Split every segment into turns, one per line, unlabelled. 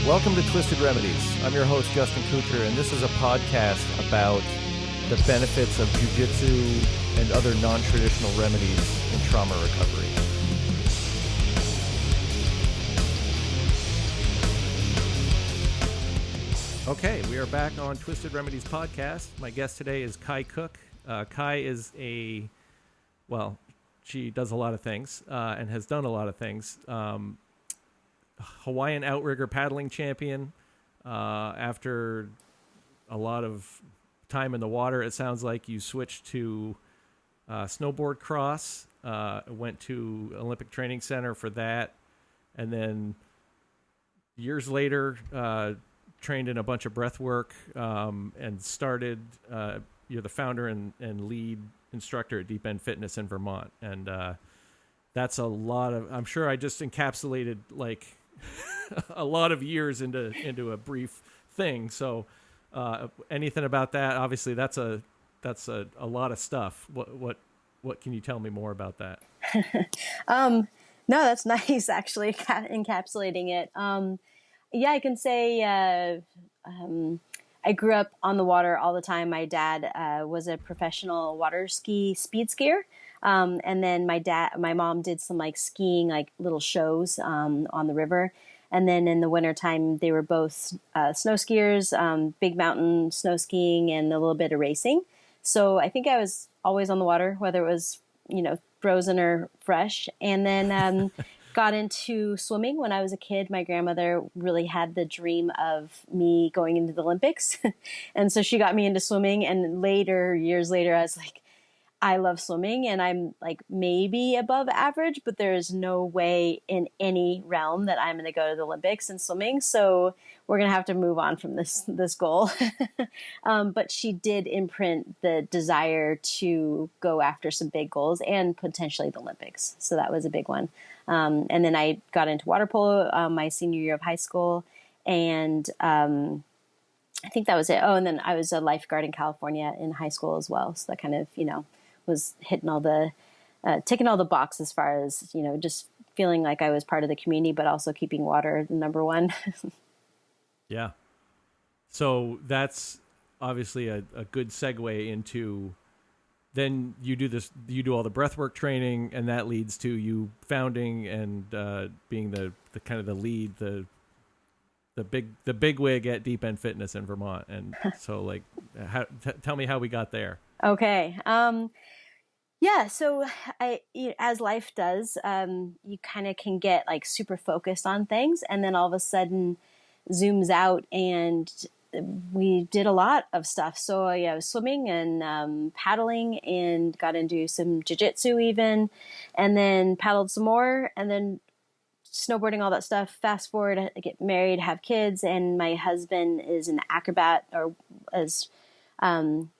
Welcome to Twisted Remedies. I'm your host, Justin Kucher, and this is a podcast about the benefits of jiu-jitsu and other non-traditional remedies in trauma recovery. Okay, we are back on Twisted Remedies podcast. My guest today is Kai Cook. Kai is she does a lot of things and has done a lot of things. Hawaiian outrigger paddling champion. After a lot of time in the water, it sounds like you switched to snowboard cross, went to Olympic Training Center for that, and then years later trained in a bunch of breathwork and started. You're the founder and lead instructor at Deep End Fitness in Vermont, and that's a lot of. I'm sure I just encapsulated like a lot of years into a brief thing. So anything about that? Obviously, that's a lot of stuff. What can you tell me more about that?
No, that's nice. Actually, encapsulating it. Yeah, I can say I grew up on the water all the time. My dad was a professional water ski speed skier. And then my mom did some like skiing, like little shows on the river. And then in the wintertime, they were both snow skiers, big mountain snow skiing and a little bit of racing. So I think I was always on the water, whether it was, frozen or fresh. And then got into swimming when I was a kid. My grandmother really had the dream of me going into the Olympics. And so she got me into swimming. And years later, I was like, I love swimming and I'm like maybe above average, but there is no way in any realm that I'm going to go to the Olympics in swimming. So we're going to have to move on from this goal. But she did imprint the desire to go after some big goals and potentially the Olympics. So that was a big one. And then I got into water polo my senior year of high school. And I think that was it. Oh, and then I was a lifeguard in California in high school as well. So that kind of, was hitting ticking all the boxes as far as, just feeling like I was part of the community, but also keeping water number one.
Yeah. So that's obviously a good segue into, then you do all the breathwork training, and that leads to you founding and being the kind of the lead, the big wig at Deep End Fitness in Vermont. And so tell me how we got there.
Okay. Yeah. So as life does, you kind of can get like super focused on things and then all of a sudden zooms out, and we did a lot of stuff. So I was swimming and paddling and got into some jiu-jitsu even, and then paddled some more, and then snowboarding, all that stuff. Fast forward, I get married, have kids, and my husband is an acrobat or is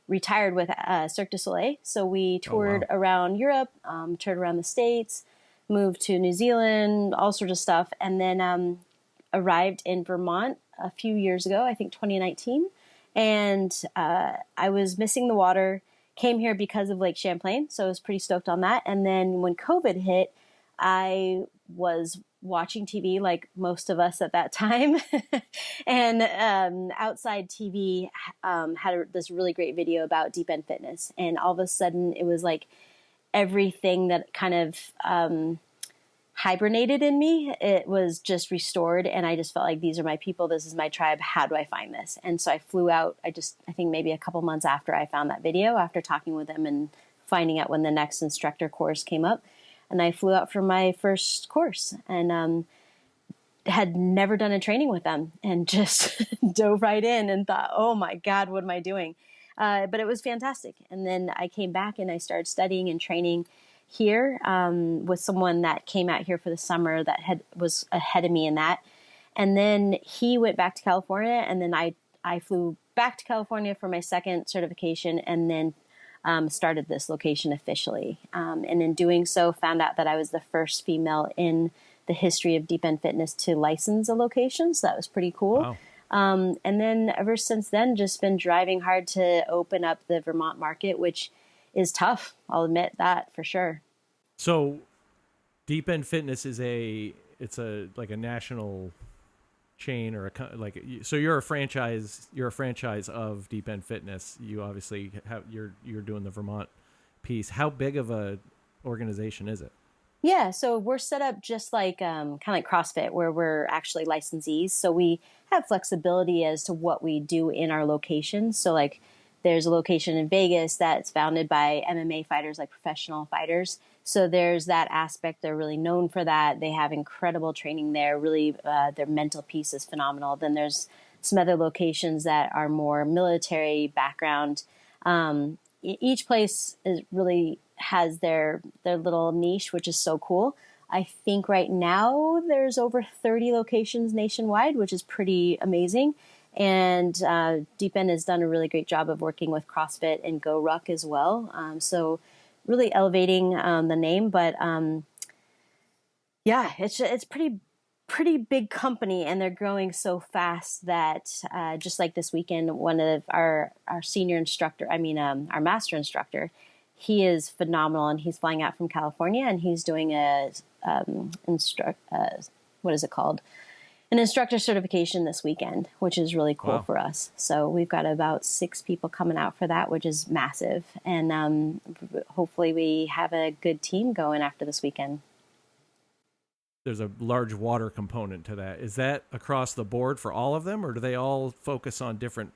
retired with Cirque du Soleil. So we toured around Europe, toured around the States, moved to New Zealand, all sorts of stuff. And then arrived in Vermont a few years ago, I think 2019. And I was missing the water, came here because of Lake Champlain. So I was pretty stoked on that. And then when COVID hit, I was watching TV like most of us at that time. And Outside TV had this really great video about Deep End Fitness. And all of a sudden it was like everything that kind of hibernated in me, it was just restored. And I just felt like these are my people. This is my tribe. How do I find this? And so I flew out. I think maybe a couple months after I found that video, after talking with them and finding out when the next instructor course came up. And I flew out for my first course and had never done a training with them and just dove right in and thought, oh my God, what am I doing? But it was fantastic. And then I came back and I started studying and training here with someone that came out here for the summer that was ahead of me in that. And then he went back to California, and then I flew back to California for my second certification, and then started this location officially. And in doing so, found out that I was the first female in the history of Deep End Fitness to license a location. So that was pretty cool. Wow. And then ever since then, just been driving hard to open up the Vermont market, which is tough. I'll admit that for sure.
So Deep End Fitness is like a national chain or so you're a franchise of Deep End Fitness. You obviously have you're doing the Vermont piece. How big of a organization is it?
Yeah, so we're set up just like kind of like CrossFit, where we're actually licensees. So we have flexibility as to what we do in our locations. So like, there's a location in Vegas that's founded by MMA fighters, like professional fighters. So there's that aspect. They're really known for that. They have incredible training there. Really, their mental piece is phenomenal. Then there's some other locations that are more military background. Each place is really has their little niche, which is so cool. I think right now there's over 30 locations nationwide, which is pretty amazing. And Deep End has done a really great job of working with CrossFit and Go Ruck as well. So really elevating the name, but yeah, it's pretty big company, and they're growing so fast that just like this weekend, one of our senior instructor, our master instructor, he is phenomenal, and he's flying out from California, and he's doing what is it called? An instructor certification this weekend, which is really cool. Wow. For us. So we've got about 6 people coming out for that, which is massive. And hopefully we have a good team going after this weekend.
There's a large water component to that. Is that across the board for all of them, or do they all focus on different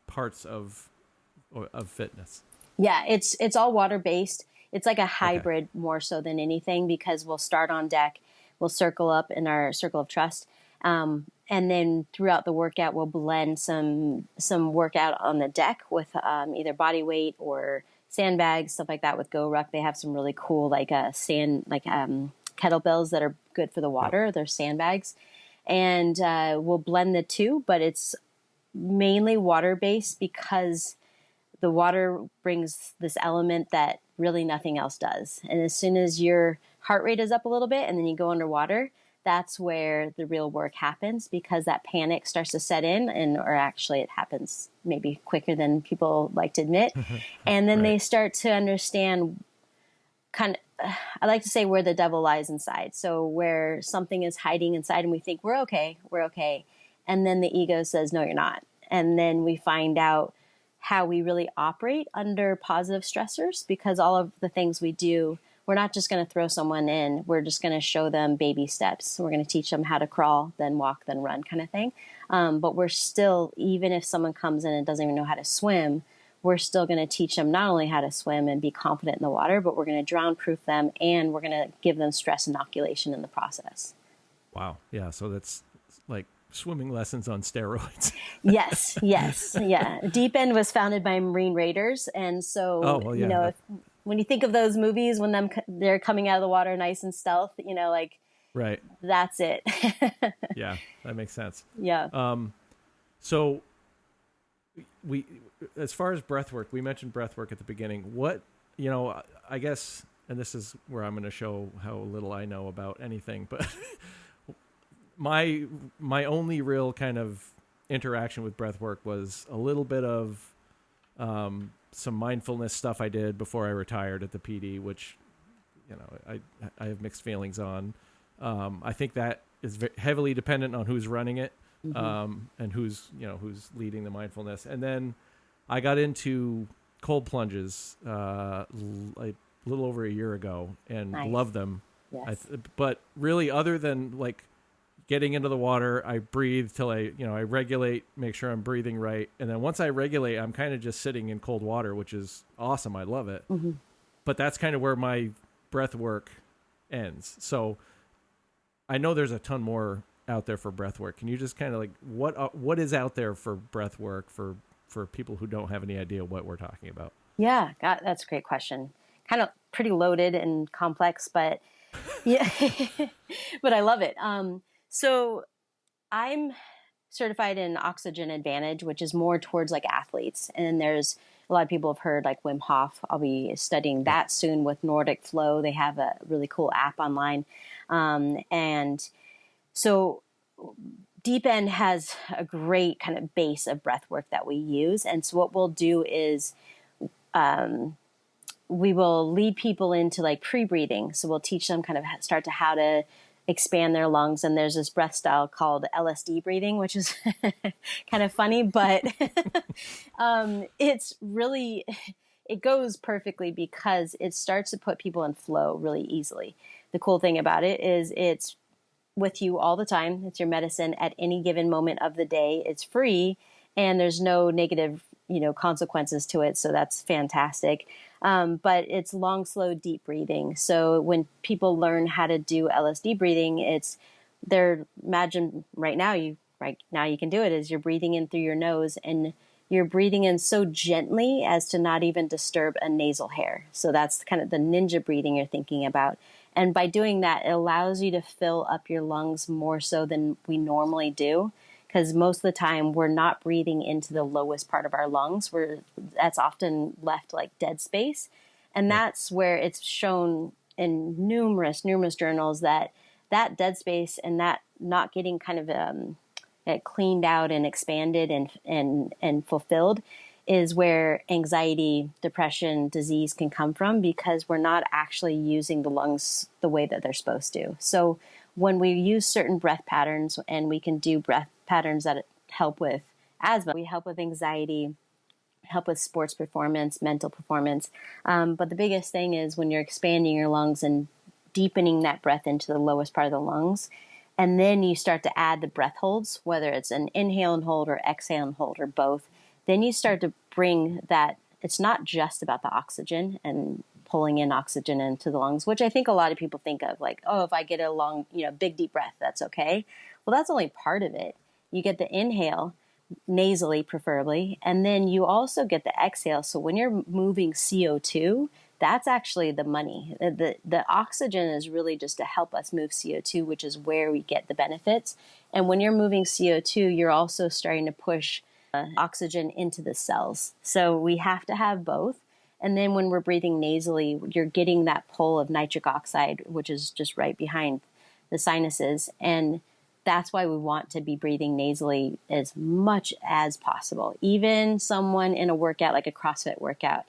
parts of fitness?
Yeah, it's all water-based. It's like a hybrid more so than anything, because we'll start on deck, we'll circle up in our circle of trust. And then throughout the workout, we'll blend some workout on the deck with either body weight or sandbags, stuff like that. With Go Ruck, they have some really cool kettlebells that are good for the water. They're sandbags, and we'll blend the two. But it's mainly water based, because the water brings this element that really nothing else does. And as soon as your heart rate is up a little bit, and then you go underwater, that's where the real work happens, because that panic starts to set in, or actually it happens maybe quicker than people like to admit. And then they start to understand I like to say where the devil lies inside. So where something is hiding inside and we think we're okay. And then the ego says, no, you're not. And then we find out how we really operate under positive stressors, because all of the things we do, we're not just going to throw someone in. We're just going to show them baby steps. We're going to teach them how to crawl, then walk, then run, kind of thing. But we're still, even if someone comes in and doesn't even know how to swim, we're still going to teach them not only how to swim and be confident in the water, but we're going to drown proof them, and we're going to give them stress inoculation in the process.
Wow. Yeah. So that's like swimming lessons on steroids.
Yes. Yeah. Deep End was founded by Marine Raiders. And so, when you think of those movies, when they're coming out of the water nice and stealth,
right.
That's it.
Yeah, that makes sense.
Yeah.
So we, as far as breath work, we mentioned breath work at the beginning. What, I guess, and this is where I'm going to show how little I know about anything, but my only real kind of interaction with breath work was a little bit of some mindfulness stuff I did before I retired at the PD, which, I have mixed feelings on. I think that is heavily dependent on who's running it. And who's leading the mindfulness. And then I got into cold plunges a little over a year ago, and love them.
Yes.
But really, other than like getting into the water, I breathe till I regulate, make sure I'm breathing right. And then once I regulate, I'm kind of just sitting in cold water, which is awesome. I love it. Mm-hmm. But that's kind of where my breath work ends. So I know there's a ton more out there for breath work. Can you just kind of like what is out there for breath work for people who don't have any idea what we're talking about?
Yeah, God, that's a great question. Kind of pretty loaded and complex, but yeah, but I love it. So I'm certified in Oxygen Advantage, which is more towards like athletes. And there's a lot of people have heard like Wim Hof. I'll be studying that soon with Nordic Flow. They have a really cool app online. And so Deep End has a great kind of base of breath work that we use. And so what we'll do is we will lead people into like pre-breathing. So we'll teach them kind of how to expand their lungs. And there's this breath style called LSD breathing, which is kind of funny, but it's really, it goes perfectly because it starts to put people in flow really easily. The cool thing about it is it's with you all the time. It's your medicine at any given moment of the day. It's free and there's no negative, consequences to it. So that's fantastic. But it's long, slow, deep breathing. So when people learn how to do LSD breathing, imagine right now you can do it, is you're breathing in through your nose and you're breathing in so gently as to not even disturb a nasal hair. So that's kind of the ninja breathing you're thinking about. And by doing that, it allows you to fill up your lungs more so than we normally do. Because most of the time we're not breathing into the lowest part of our lungs. That's often left like dead space. And that's where it's shown in numerous journals that dead space and that not getting kind of cleaned out and expanded and fulfilled is where anxiety, depression, disease can come from, because we're not actually using the lungs the way that they're supposed to. So when we use certain breath patterns, and we can do breath patterns that help with asthma, we help with anxiety, help with sports performance, mental performance. But the biggest thing is when you're expanding your lungs and deepening that breath into the lowest part of the lungs, and then you start to add the breath holds, whether it's an inhale and hold or exhale and hold or both, then you start to bring that. It's not just about the oxygen and pulling in oxygen into the lungs, which I think a lot of people think of like, oh, if I get a long, big deep breath, that's okay. Well, that's only part of it. You get the inhale, nasally preferably, and then you also get the exhale. So when you're moving CO2, that's actually the money. The oxygen is really just to help us move CO2, which is where we get the benefits. And when you're moving CO2, you're also starting to push oxygen into the cells. So we have to have both. And then when we're breathing nasally, you're getting that pull of nitric oxide, which is just right behind the sinuses. And that's why we want to be breathing nasally as much as possible. Even someone in a workout, like a CrossFit workout,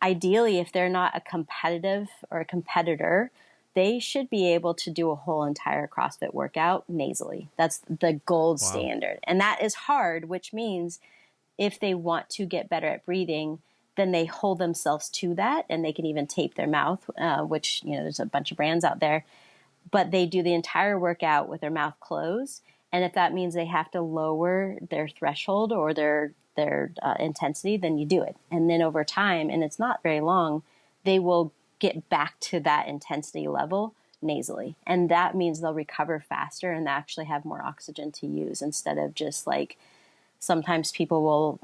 ideally, if they're not a competitive or a competitor, they should be able to do a whole entire CrossFit workout nasally. That's the gold standard. And that is hard, which means if they want to get better at breathing, then they hold themselves to that, and they can even tape their mouth, which, there's a bunch of brands out there, but they do the entire workout with their mouth closed. And if that means they have to lower their threshold or their intensity, then you do it. And then over time, and it's not very long, they will get back to that intensity level nasally. And that means they'll recover faster and they actually have more oxygen to use, instead of just like, sometimes people will,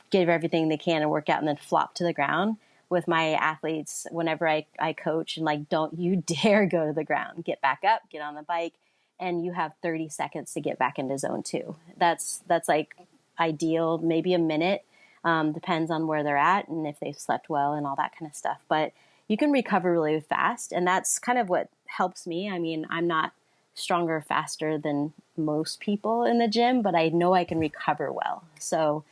give everything they can and work out and then flop to the ground. With my athletes, whenever I coach, and like, don't you dare go to the ground, get back up, get on the bike, and you have 30 seconds to get back into zone 2. That's like ideal, maybe a minute, depends on where they're at and if they've slept well and all that kind of stuff. But you can recover really fast, and that's kind of what helps me. I mean, I'm not stronger or faster than most people in the gym, but I know I can recover well. So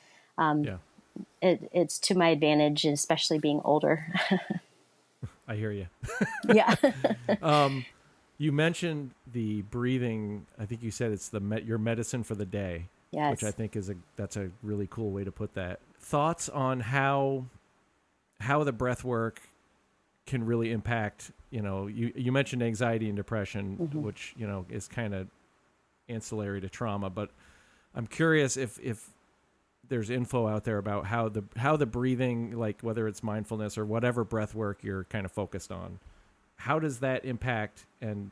it's to my advantage, especially being older.
I hear you.
Yeah.
You mentioned the breathing. I think you said it's your medicine for the day. Yes. Which I think that's a really cool way to put that. Thoughts on how the breath work can really impact, you mentioned anxiety and depression, mm-hmm. which, is kind of ancillary to trauma, but I'm curious if there's info out there about how the breathing, like whether it's mindfulness or whatever breath work you're kind of focused on, how does that impact and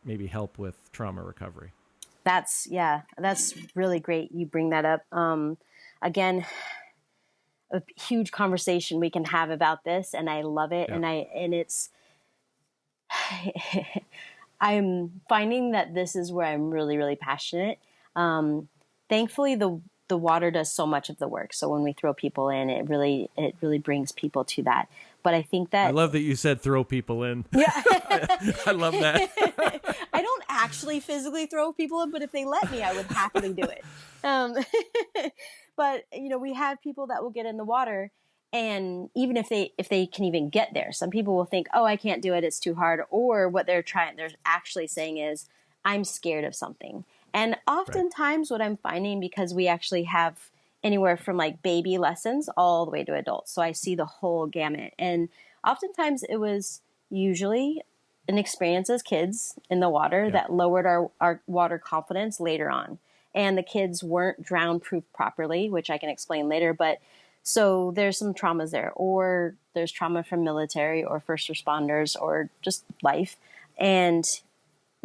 maybe help with trauma recovery?
That's really great. You bring that up. Again, a huge conversation we can have about this, and I love it. Yeah. And it's, I'm finding that this is where I'm really, really passionate. Thankfully, the water does so much of the work. So when we throw people in, it really brings people to that. But I think that,
I love that you said throw people in.
Yeah.
I love that.
I don't actually physically throw people in, but if they let me, I would happily do it. But we have people that will get in the water And even if they can even get there, some people will think, oh, I can't do it, it's too hard. Or what they're actually saying is, I'm scared of something. And
Right.
oftentimes what I'm finding, because we actually have anywhere from like baby lessons all the way to adults, so I see the whole gamut. And oftentimes it was usually an experience as kids in the water
Yeah.
that lowered our water confidence later on. And the kids weren't drown proof properly, which I can explain later. But so there's some traumas there, or there's trauma from military or first responders or just life. And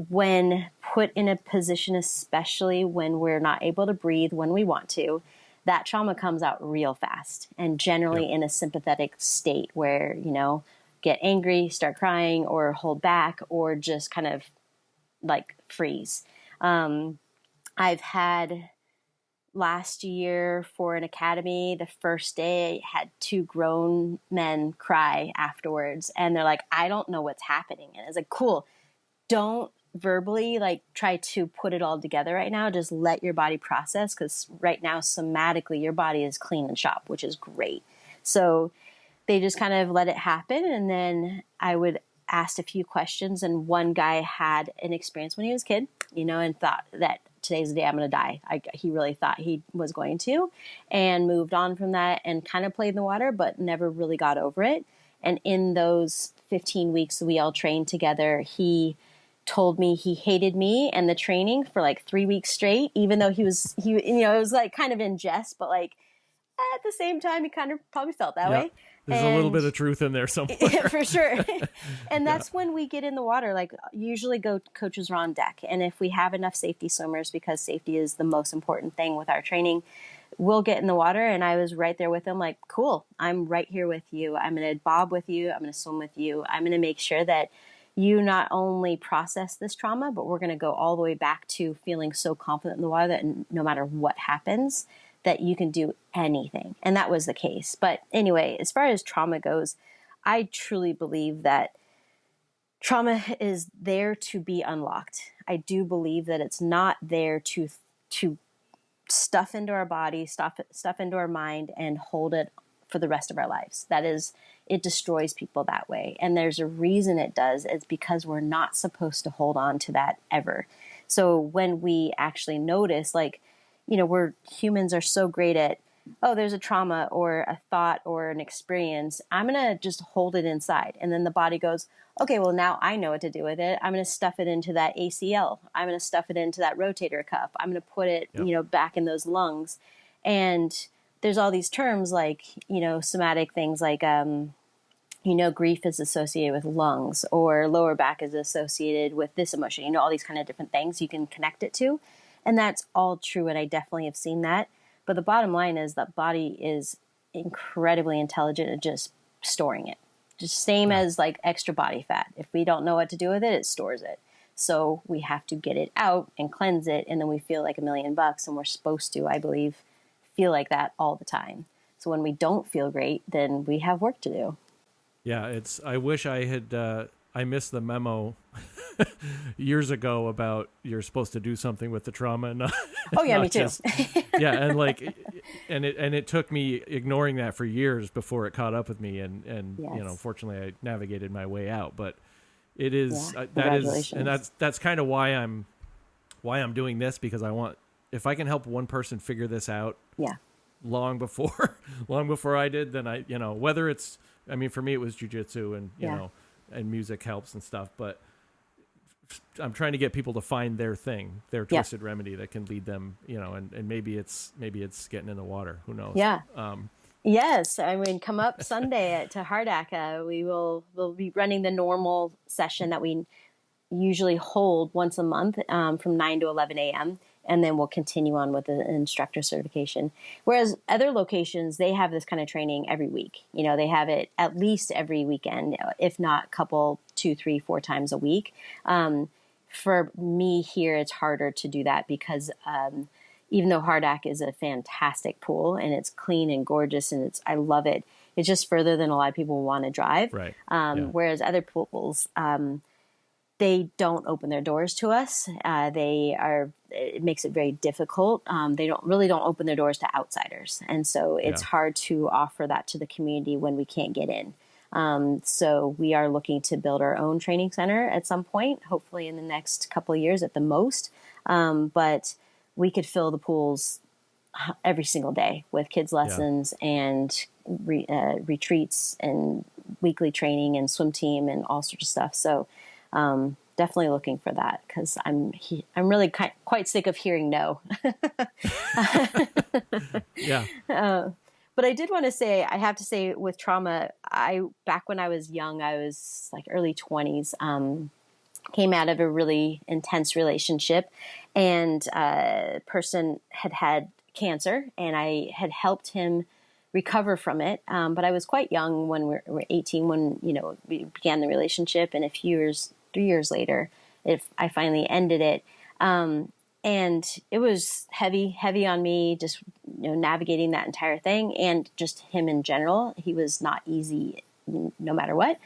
when put in a position, especially when we're not able to breathe when we want to, that trauma comes out real fast, and
Yep.
generally in a sympathetic state where, get angry, start crying, or hold back, or just kind of like freeze. I've had last year for an academy, the first day I had two grown men cry afterwards, and they're like, I don't know what's happening. And it's like, cool, don't verbally like try to put it all together right now. Just let your body process, because right now somatically your body is clean and sharp, which is great. So they just kind of let it happen, and then I would ask a few questions. And one guy had an experience when he was a kid, and thought that today's the day I'm going to die. He really thought he was going to, and moved on from that and kind of played in the water, but never really got over it. And in those 15 weeks we all trained together, he told me he hated me and the training for like 3 weeks straight, even though he it was like kind of in jest, but like at the same time, he kind of probably felt that
Yeah.
way.
There's a little
And
bit of truth in there somewhere.
for sure. And
Yeah.
that's when we get in the water. Like usually coaches are on deck. And if we have enough safety swimmers, because safety is the most important thing with our training, we'll get in the water. And I was right there with him, like, cool, I'm right here with you. I'm going to bob with you. I'm going to swim with you. I'm going to make sure that you not only process this trauma, but we're going to go all the way back to feeling so confident in the water that no matter what happens, that you can do anything. And that was the case. But anyway, as far as trauma goes, I truly believe that trauma is there to be unlocked. I do believe that it's not there to stuff into our body, stuff into our mind, and hold it for the rest of our lives. It destroys people that way. And there's a reason it does. It's because we're not supposed to hold on to that ever. So when we actually notice, like, we're humans are so great at, oh, there's a trauma or a thought or an experience, I'm going to just hold it inside. And then the body goes, okay, well, now I know what to do with it. I'm going to stuff it into that ACL. I'm going to stuff it into that rotator cuff. I'm going to put it,
Yep.
back in those lungs. And there's all these terms like, somatic things like, grief is associated with lungs, or lower back is associated with this emotion, all these kind of different things you can connect it to. And that's all true. And I definitely have seen that. But the bottom line is that body is incredibly intelligent at just storing it. Just same as like extra body fat. If we don't know what to do with it, it stores it. So we have to get it out and cleanse it. And then we feel like $1,000,000, and we're supposed to, I believe, feel like that all the time. So when we don't feel great, then we have work to do.
Yeah. I wish I had, I missed the memo years ago about you're supposed to do something with the trauma and not,
Oh yeah,
not
me too.
just, yeah. And like, and it took me ignoring that for years before it caught up with me. And,
Yes.
fortunately I navigated my way out, but it is,
Yeah.
that is, and
Congratulations.
that's kind of why I'm doing this, because if I can help one person figure this out
Yeah.
long before, long before I did, then whether it's, I mean, for me, it was jujitsu and, and music helps and stuff, but I'm trying to get people to find their thing, their twisted remedy that can lead them, and maybe it's getting in the water. Who knows?
Yeah. Yes. I mean, come up Sunday to Hardak. We'll be running the normal session that we usually hold once a month, from 9 to 11 a.m. And then we'll continue on with the instructor certification. Whereas other locations, they have this kind of training every week. They have it at least every weekend, if not couple, 2, 3, 4 times a week. For me here, it's harder to do that because even though Hardak is a fantastic pool and it's clean and gorgeous and I love it, it's just further than a lot of people want to drive.
Right.
Whereas other pools, they don't open their doors to us. It makes it very difficult. They don't open their doors to outsiders. And so it's
Yeah.
hard to offer that to the community when we can't get in. So we are looking to build our own training center at some point, hopefully in the next couple of years at the most. But we could fill the pools every single day with kids
Yeah.
lessons and retreats and weekly training and swim team and all sorts of stuff. So definitely looking for that, because I'm really quite sick of hearing no.
Yeah.
But I did want to say, I have to say, with trauma, back when I was young, I was like early 20s, came out of a really intense relationship, and a person had cancer, and I had helped him recover from it. But I was quite young when we were 18 when, we began the relationship, and 3 years later, I finally ended it. And it was heavy on me, just, navigating that entire thing, and just him in general. He was not easy no matter what.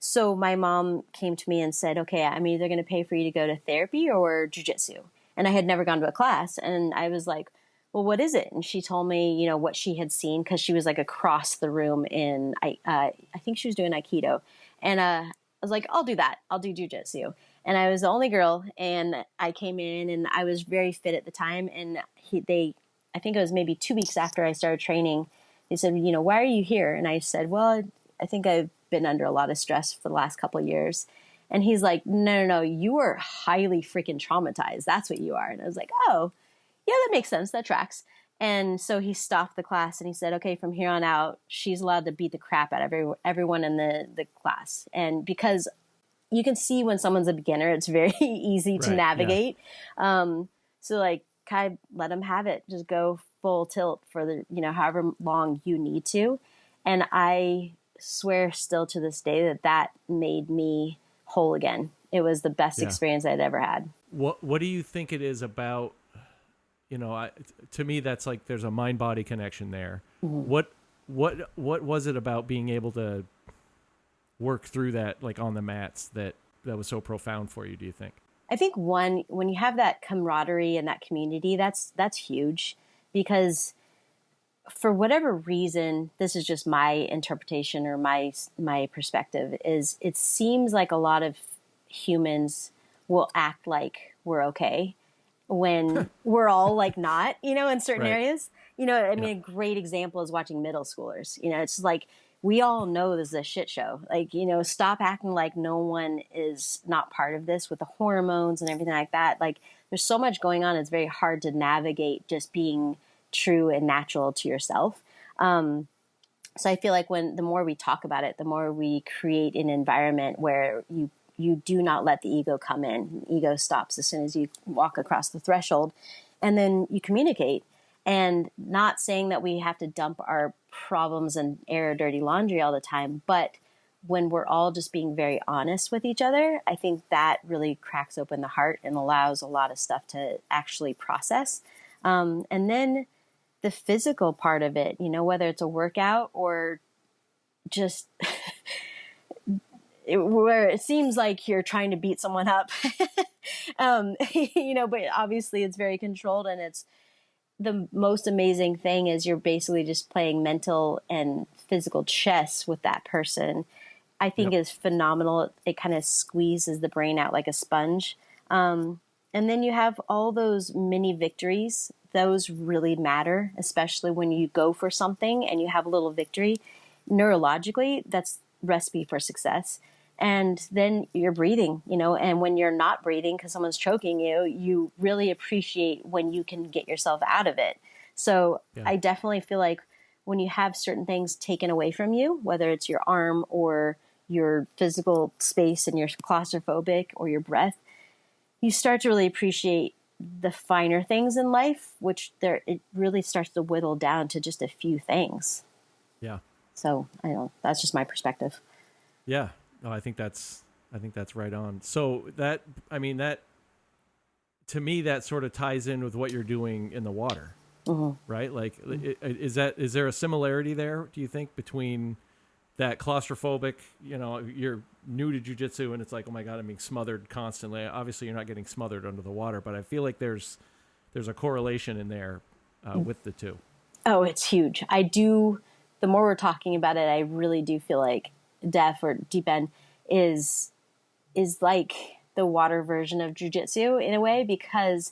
So my mom came to me and said, okay, I'm either going to pay for you to go to therapy or jujitsu. And I had never gone to a class. And I was like, well, what is it? And she told me, what she had seen, because she was like across the room in, I think she was doing Aikido. And I was like, I'll do that. I'll do jujitsu. And I was the only girl, and I came in, and I was very fit at the time. And I think it was maybe 2 weeks after I started training, they said, why are you here? And I said, well, I think I've been under a lot of stress for the last couple of years. And he's like, no, you are highly freaking traumatized. That's what you are. And I was like, oh, yeah, that makes sense. That tracks. And so he stopped the class and he said, okay, from here on out, she's allowed to beat the crap out of everyone in the class. And because you can see when someone's a beginner, it's very easy to navigate. Yeah. So like, kind of let them have it. Just go full tilt for the, however long you need to. And I swear still to this day that made me whole again. It was the best experience I'd ever had.
What do you think it is about, to me, that's like, there's a mind body connection there. Mm-hmm. What was it about being able to work through that, like on the mats, that was so profound for you, do you think?
I think when you have that camaraderie and that community, that's huge, because for whatever reason, this is just my interpretation or my perspective, is it seems like a lot of humans will act like we're okay when we're all like not, in certain areas. A great example is watching middle schoolers. It's like, we all know this is a shit show. Like, stop acting like no one is not part of this with the hormones and everything like that. Like, there's so much going on. It's very hard to navigate just being true and natural to yourself. So I feel like the more we talk about it, the more we create an environment where you do not let the ego come in. Ego stops as soon as you walk across the threshold, and then you communicate. And not saying that we have to dump our problems and air dirty laundry all the time, but when we're all just being very honest with each other, I think that really cracks open the heart and allows a lot of stuff to actually process. And then the physical part of it, whether it's a workout or just where it seems like you're trying to beat someone up, but obviously it's very controlled, and it's the most amazing thing is you're basically just playing mental and physical chess with that person. I think is phenomenal. It kind of squeezes the brain out like a sponge. And then you have all those mini victories. Those really matter, especially when you go for something and you have a little victory. Neurologically, that's recipe for success. And then you're breathing, and when you're not breathing because someone's choking you, you really appreciate when you can get yourself out of it. So I definitely feel like when you have certain things taken away from you, whether it's your arm or your physical space and you're claustrophobic or your breath, you start to really appreciate the finer things in life, it really starts to whittle down to just a few things.
Yeah.
So that's just my perspective.
Yeah. No, I think that's right on. So that to me, that sort of ties in with what you're doing in the water, right? Like, is there a similarity there, do you think, between that claustrophobic, you're new to jujitsu and it's like, oh my God, I'm being smothered constantly. Obviously you're not getting smothered under the water, but I feel like there's a correlation in there with the two.
Oh, it's huge. The more we're talking about it, I really do feel like DEF or deep end is like the water version of jujitsu in a way, because,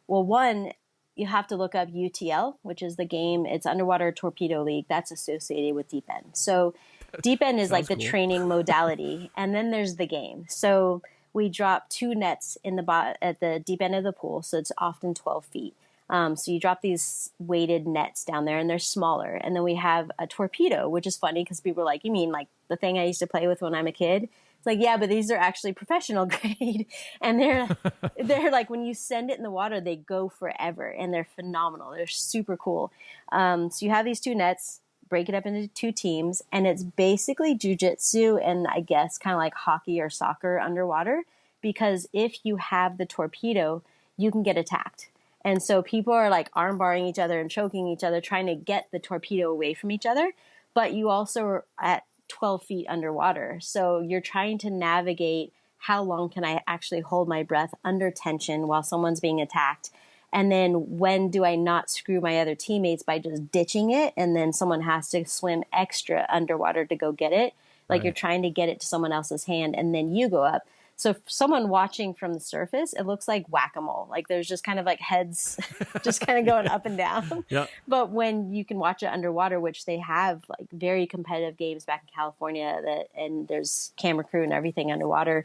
well, one, you have to look up UTL, which is the game. It's Underwater Torpedo League. That's associated with deep end. So deep end is like the
cool.
training modality, and then there's the game. So we drop 2 nets at the deep end of the pool, so it's often 12 feet. So you drop these weighted nets down there, and they're smaller. And then we have a torpedo, which is funny because people are like, you mean like the thing I used to play with when I'm a kid? It's like, yeah, but these are actually professional grade. And they're like, when you send it in the water, they go forever, and they're phenomenal. They're super cool. So you have these 2 nets, break it up into 2 teams, and it's basically jujitsu and I guess kind of like hockey or soccer underwater, because if you have the torpedo, you can get attacked. And so people are like arm barring each other and choking each other, trying to get the torpedo away from each other. But you also are at 12 feet underwater. So you're trying to navigate how long can I actually hold my breath under tension while someone's being attacked. And then when do I not screw my other teammates by just ditching it? And then someone has to swim extra underwater to go get it. Like
Right.
You're trying to get it to someone else's hand, and then you go up. So someone watching from the surface, it looks like whack-a-mole. Like there's just kind of like heads just kind of going up and down.
Yeah.
But when you can watch it underwater, which they have like very competitive games back in California, and there's camera crew and everything underwater,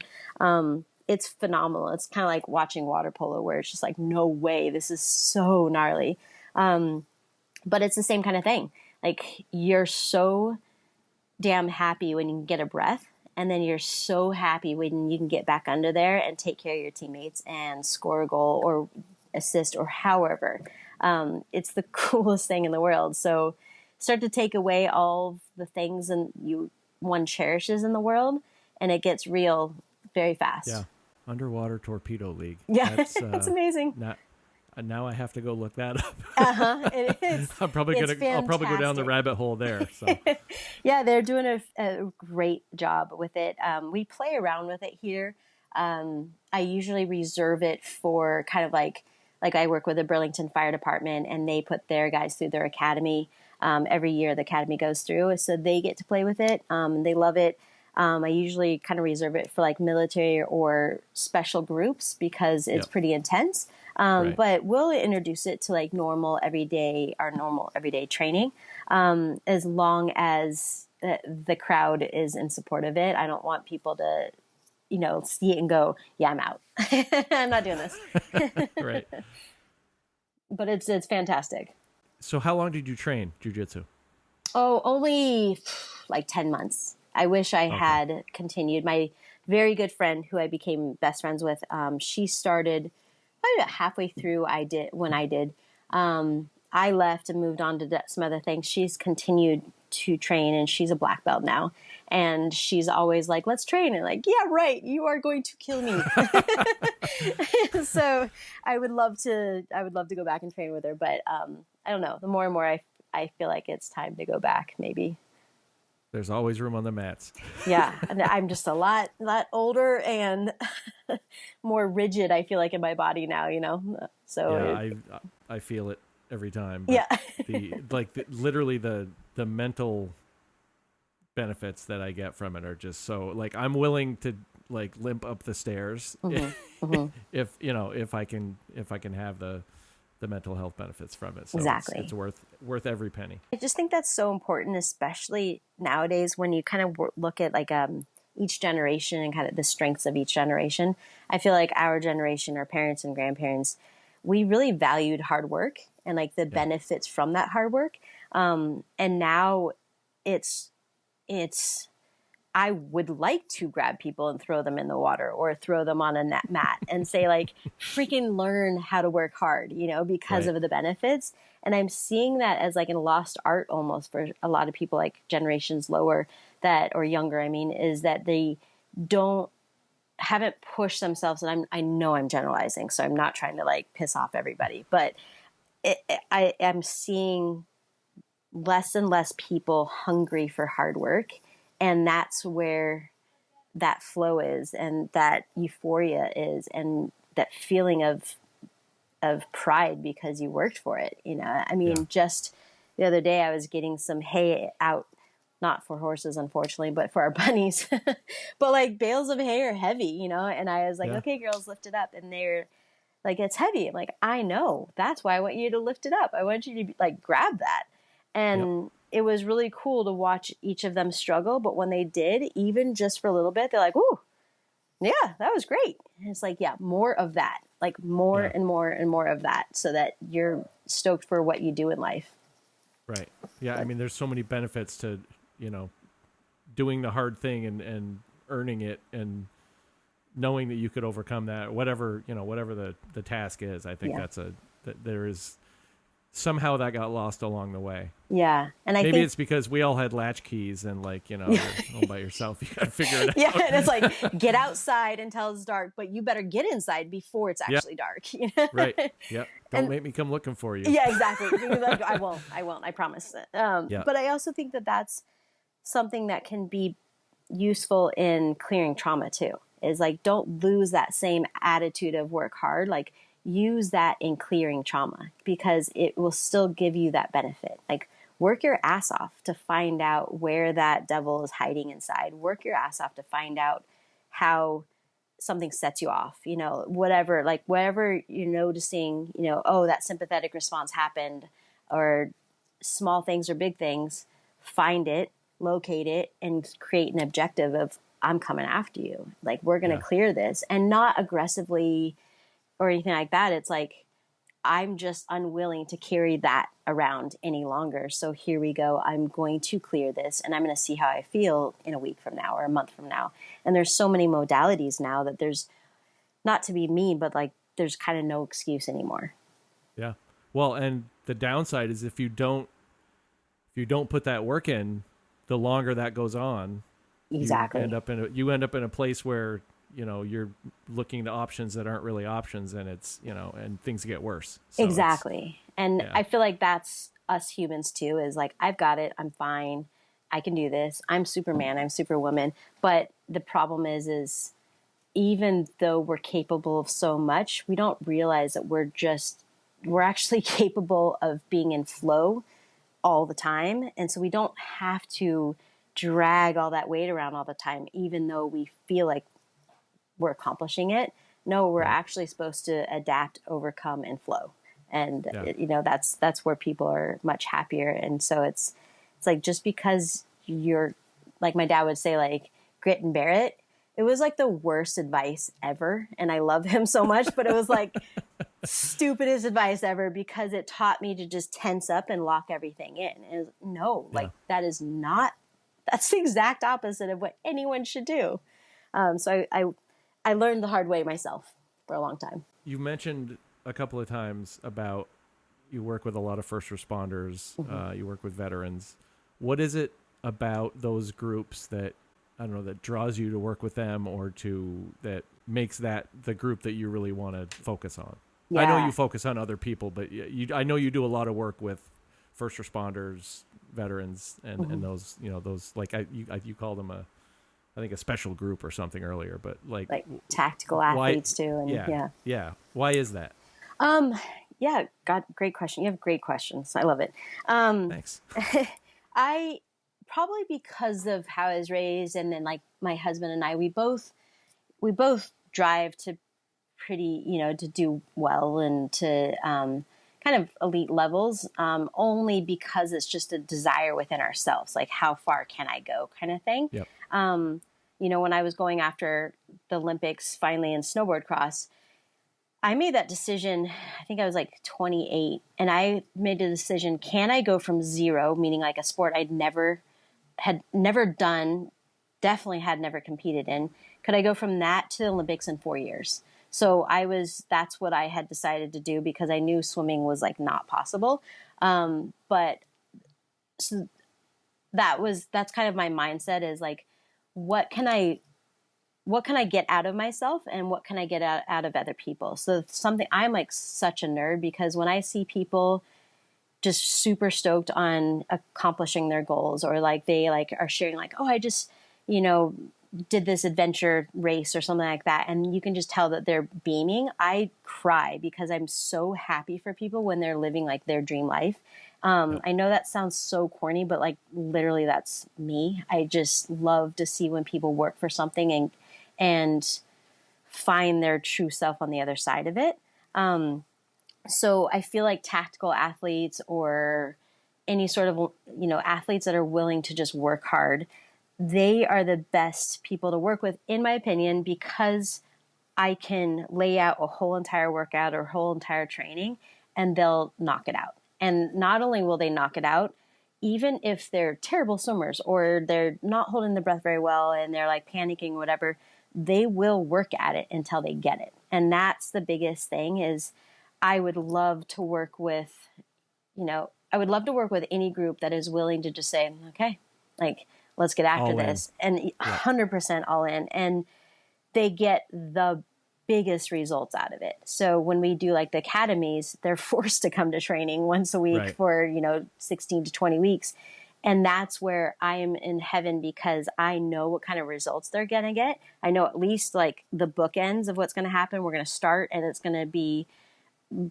it's phenomenal. It's kind of like watching water polo, where it's just like, no way, this is so gnarly. But it's the same kind of thing. Like you're so damn happy when you can get a breath. And then you're so happy when you can get back under there and take care of your teammates and score a goal or assist or however. It's the coolest thing in the world. So start to take away all the things one cherishes in the world, and it gets real very fast.
Yeah. Underwater Torpedo League.
Yeah, it's amazing.
Now I have to go look that up.
It is.
I'll probably go down the rabbit hole there. So
yeah, they're doing a great job with it. We play around with it here. I usually reserve it for kind of like I work with the Burlington Fire Department, and they put their guys through their academy. Every year the academy goes through, so they get to play with it. They love it. I usually kind of reserve it for like military or special groups because it's pretty intense.
Right.
But we'll introduce it to like normal everyday training, as long as the crowd is in support of it. I don't want people to, see it and go, yeah, I'm out. I'm not doing this.
Right.
But it's fantastic.
So how long did you train jiu-jitsu?
Oh, only like 10 months. I wish I had continued. My very good friend who I became best friends with, she started probably about halfway through when I did. I left and moved on to some other things. She's continued to train, and she's a black belt now. And she's always like, let's train. And like, yeah, right. You are going to kill me. So I would love to go back and train with her. But I don't know. The more and more I feel like it's time to go back, maybe.
There's always room on the mats.
Yeah. And I'm just a lot
older
and more rigid, I feel like, in my body now, So
yeah, I feel it every time. But
yeah.
Literally the mental benefits that I get from it are just so, like, I'm willing to like limp up the stairs if I can have the mental health benefits from it. So
exactly.
It's worth every penny.
I just think that's so important, especially nowadays when you kind of look at like each generation and kind of the strengths of each generation. I feel like our generation, our parents and grandparents, we really valued hard work and like the benefits from that hard work. And now it's I would like to grab people and throw them in the water or throw them on a mat and say, like, freaking learn how to work hard, because of the benefits. And I'm seeing that as like a lost art almost for a lot of people, like generations lower or younger, is that they haven't pushed themselves. And I know I'm generalizing, so I'm not trying to like piss off everybody, but I am seeing less and less people hungry for hard work And that's where that flow is, and that euphoria is, and that feeling of pride because you worked for it. I mean, just the other day I was getting some hay out, not for horses, unfortunately, but for our bunnies. But like bales of hay are heavy, and I was like, okay, girls, lift it up. And they're like, it's heavy. I'm like, I know. That's why I want you to lift it up. I want you to like grab that. And it was really cool to watch each of them struggle. But when they did, even just for a little bit, they're like, ooh, yeah, that was great. And it's like, yeah, more of that, like more and more and more of that, so that you're stoked for what you do in life.
Right. Yeah. I mean, there's so many benefits to, doing the hard thing and earning it, and knowing that you could overcome that, whatever the task is. I think that there is somehow that got lost along the way.
Yeah. And I
maybe
think
it's because we all had latch keys and you're all by yourself. You got to figure it out.
Yeah. And it's like, get outside until it's dark, but you better get inside before it's actually dark.
Right. Yep. Don't make me come looking for you.
Yeah, exactly. Like, I won't, I promise. But I also think that that's something that can be useful in clearing trauma too, is like, don't lose that same attitude of work hard. Like, use that in clearing trauma, because it will still give you that benefit. Like, work your ass off to find out where that devil is hiding inside. Work your ass off to find out how something sets you off, whatever you're noticing, oh, that sympathetic response happened, or small things or big things, find it, locate it, and create an objective of, I'm coming after you. Like, we're going to clear this, and not aggressively or anything like that. It's like, I'm just unwilling to carry that around any longer. So here we go. I'm going to clear this, and I'm going to see how I feel in a week from now or a month from now. And there's so many modalities now that there's, not to be mean, but like, there's kind of no excuse anymore.
Yeah. Well, and the downside is if you don't put that work in, the longer that goes on,
exactly,
you end up in a place where you're looking to options that aren't really options, and it's and things get worse. So
exactly. And I feel like that's us humans too, is like, I've got it, I'm fine, I can do this, I'm Superman, I'm Superwoman. But the problem is even though we're capable of so much, we don't realize that we're actually capable of being in flow all the time. And so we don't have to drag all that weight around all the time, even though we feel like we're accomplishing it. No, we're actually supposed to adapt, overcome, and flow. And that's where people are much happier. And so it's like, just because you're, like my dad would say, like, grit and bear it. It was like the worst advice ever. And I love him so much, but it was like stupidest advice ever, because it taught me to just tense up and lock everything in. And that's the exact opposite of what anyone should do. So I learned the hard way myself for a long time.
You mentioned a couple of times about you work with a lot of first responders, you work with veterans. What is it about those groups that, I don't know, that draws you to work with them, or that makes that the group that you really want to focus on? Yeah. I know you focus on other people, but I know you do a lot of work with first responders, veterans, and those, those, like you call them I think a special group or something earlier, but like
tactical athletes too. And
yeah. Why is that?
Yeah. God, great question. You have great questions. I love it.
Thanks.
I probably because of how I was raised, and then like my husband and I, we both drive to pretty, to do well and to, kind of elite levels, only because it's just a desire within ourselves. Like, how far can I go kind of thing.
Yep.
When I was going after the Olympics finally in snowboard cross, I made that decision. I think I was like 28, and I made a decision. Can I go from zero, meaning like a sport I'd had never done, definitely had never competed in. Could I go from that to the Olympics in 4 years? So that's what I had decided to do, because I knew swimming was like not possible. But so that's kind of my mindset, is like, what can I get out of myself, and what can I get out of other people? So I'm like such a nerd, because when I see people just super stoked on accomplishing their goals, or like they like are sharing like, oh, I just, you know, did this adventure race or something like that. And you can just tell that they're beaming. I cry because I'm so happy for people when they're living like their dream life.
Yep.
I know that sounds so corny, but like literally that's me. I just love to see when people work for something and find their true self on the other side of it. So I feel like tactical athletes or any sort of, you know, athletes that are willing to just work hard, they are the best people to work with, in my opinion, because I can lay out a whole entire workout or whole entire training and they'll knock it out. And not only will they knock it out, even if they're terrible swimmers or they're not holding the breath very well and they're like panicking, whatever, they will work at it until they get it. And that's the biggest thing is I would love to work with, you know, I would love to work with any group that is willing to just say, okay, like, let's get after
All in.
this, and
Yep.
100% all in. And they get the biggest results out of it. So when we do like the academies, they're forced to come to training once a week
Right.
for, you know, 16 to 20 weeks. And that's where I am in heaven because I know what kind of results they're going to get. I know at least like the bookends of what's going to happen. We're going to start and it's going to be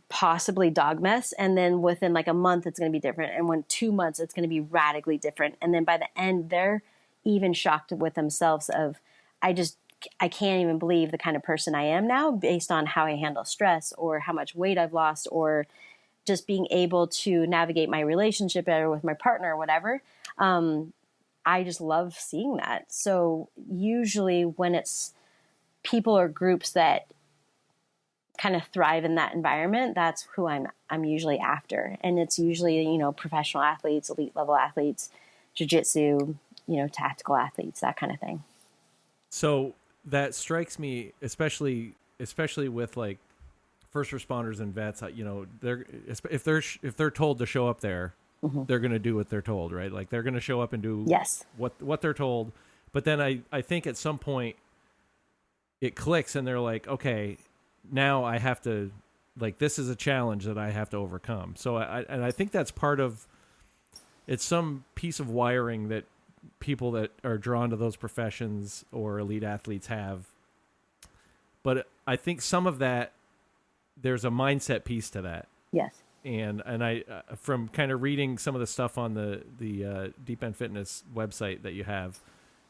possibly dog mess, and then within like a month it's going to be different, and when 2 months it's going to be radically different, and then by the end they're even shocked with themselves of I can't even believe the kind of person I am now based on how I handle stress or how much weight I've lost or just being able to navigate my relationship better with my partner or whatever. I just love seeing that. So usually when it's people or groups that kind of thrive in that environment, that's who I'm usually after. And it's usually, you know, professional athletes, elite level athletes, jiu-jitsu, you know, tactical athletes, that kind of thing.
So that strikes me, especially with like first responders and vets. You know, if they're told to show up there, they're going to do what they're told, right? Like they're going to show up and do
Yes.
what they're told. But then I think at some point it clicks and they're like, okay, now I have to, like, this is a challenge that I have to overcome. So I think that's part of, it's some piece of wiring that people that are drawn to those professions or elite athletes have. But I think some of that, there's a mindset piece to that.
Yes.
And I, from kind of reading some of the stuff on the Deep End Fitness website that you have,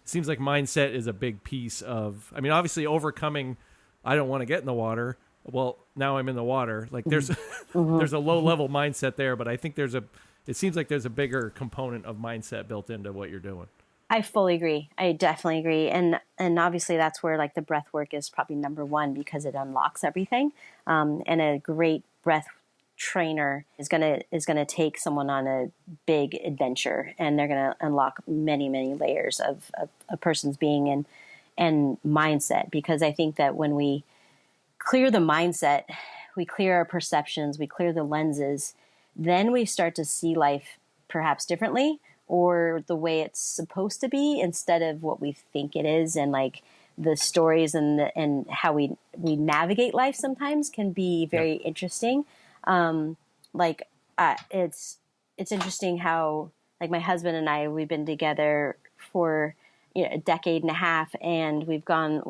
it seems like mindset is a big piece of, I mean, obviously overcoming, I don't want to get in the water. Well, now I'm in the water. Like there's there's a low level mindset there, but I think it seems like there's a bigger component of mindset built into what you're doing.
I fully agree. I definitely agree. And obviously that's where like the breath work is probably number one because it unlocks everything. And a great breath trainer is gonna take someone on a big adventure, and they're gonna unlock many, many layers of a person's being and mindset. Because I think that when we clear the mindset, we clear our perceptions, we clear the lenses, then we start to see life perhaps differently or the way it's supposed to be instead of what we think it is. And like the stories and how we navigate life sometimes can be very interesting. It's interesting how like my husband and I, we've been together for, you know, a decade and a half, and we've gone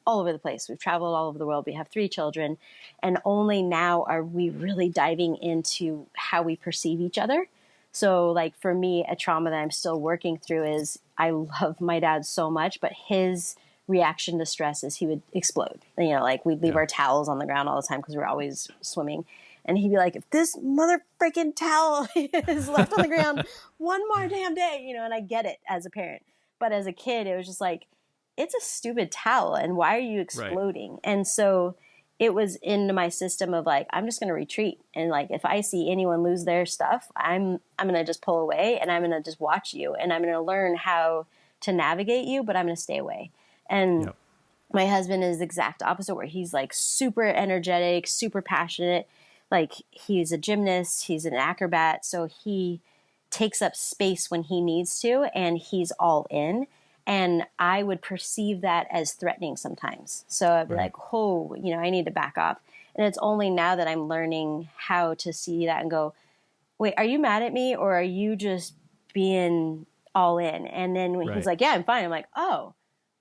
all over the place. We've traveled all over the world. We have 3 children, and only now are we really diving into how we perceive each other. So like for me, a trauma that I'm still working through is I love my dad so much, but his reaction to stress is he would explode. You know, like we'd leave our towels on the ground all the time because we're always swimming. And he'd be like, if this mother freaking towel is left on the ground one more damn day, you know, and I get it as a parent. But as a kid, it was just like, it's a stupid towel, and why are you exploding? Right. And so it was into my system of like, I'm just going to retreat. And like, if I see anyone lose their stuff, I'm going to just pull away, and I'm going to just watch you, and I'm going to learn how to navigate you, but I'm going to stay away. And my husband is the exact opposite, where he's like super energetic, super passionate. Like he's a gymnast, he's an acrobat. So he takes up space when he needs to, and he's all in. And I would perceive that as threatening sometimes. So I'd be like, oh, you know, I need to back off. And it's only now that I'm learning how to see that and go, wait, are you mad at me or are you just being all in? And then when he's
Right.
like, yeah, I'm fine. I'm like, oh,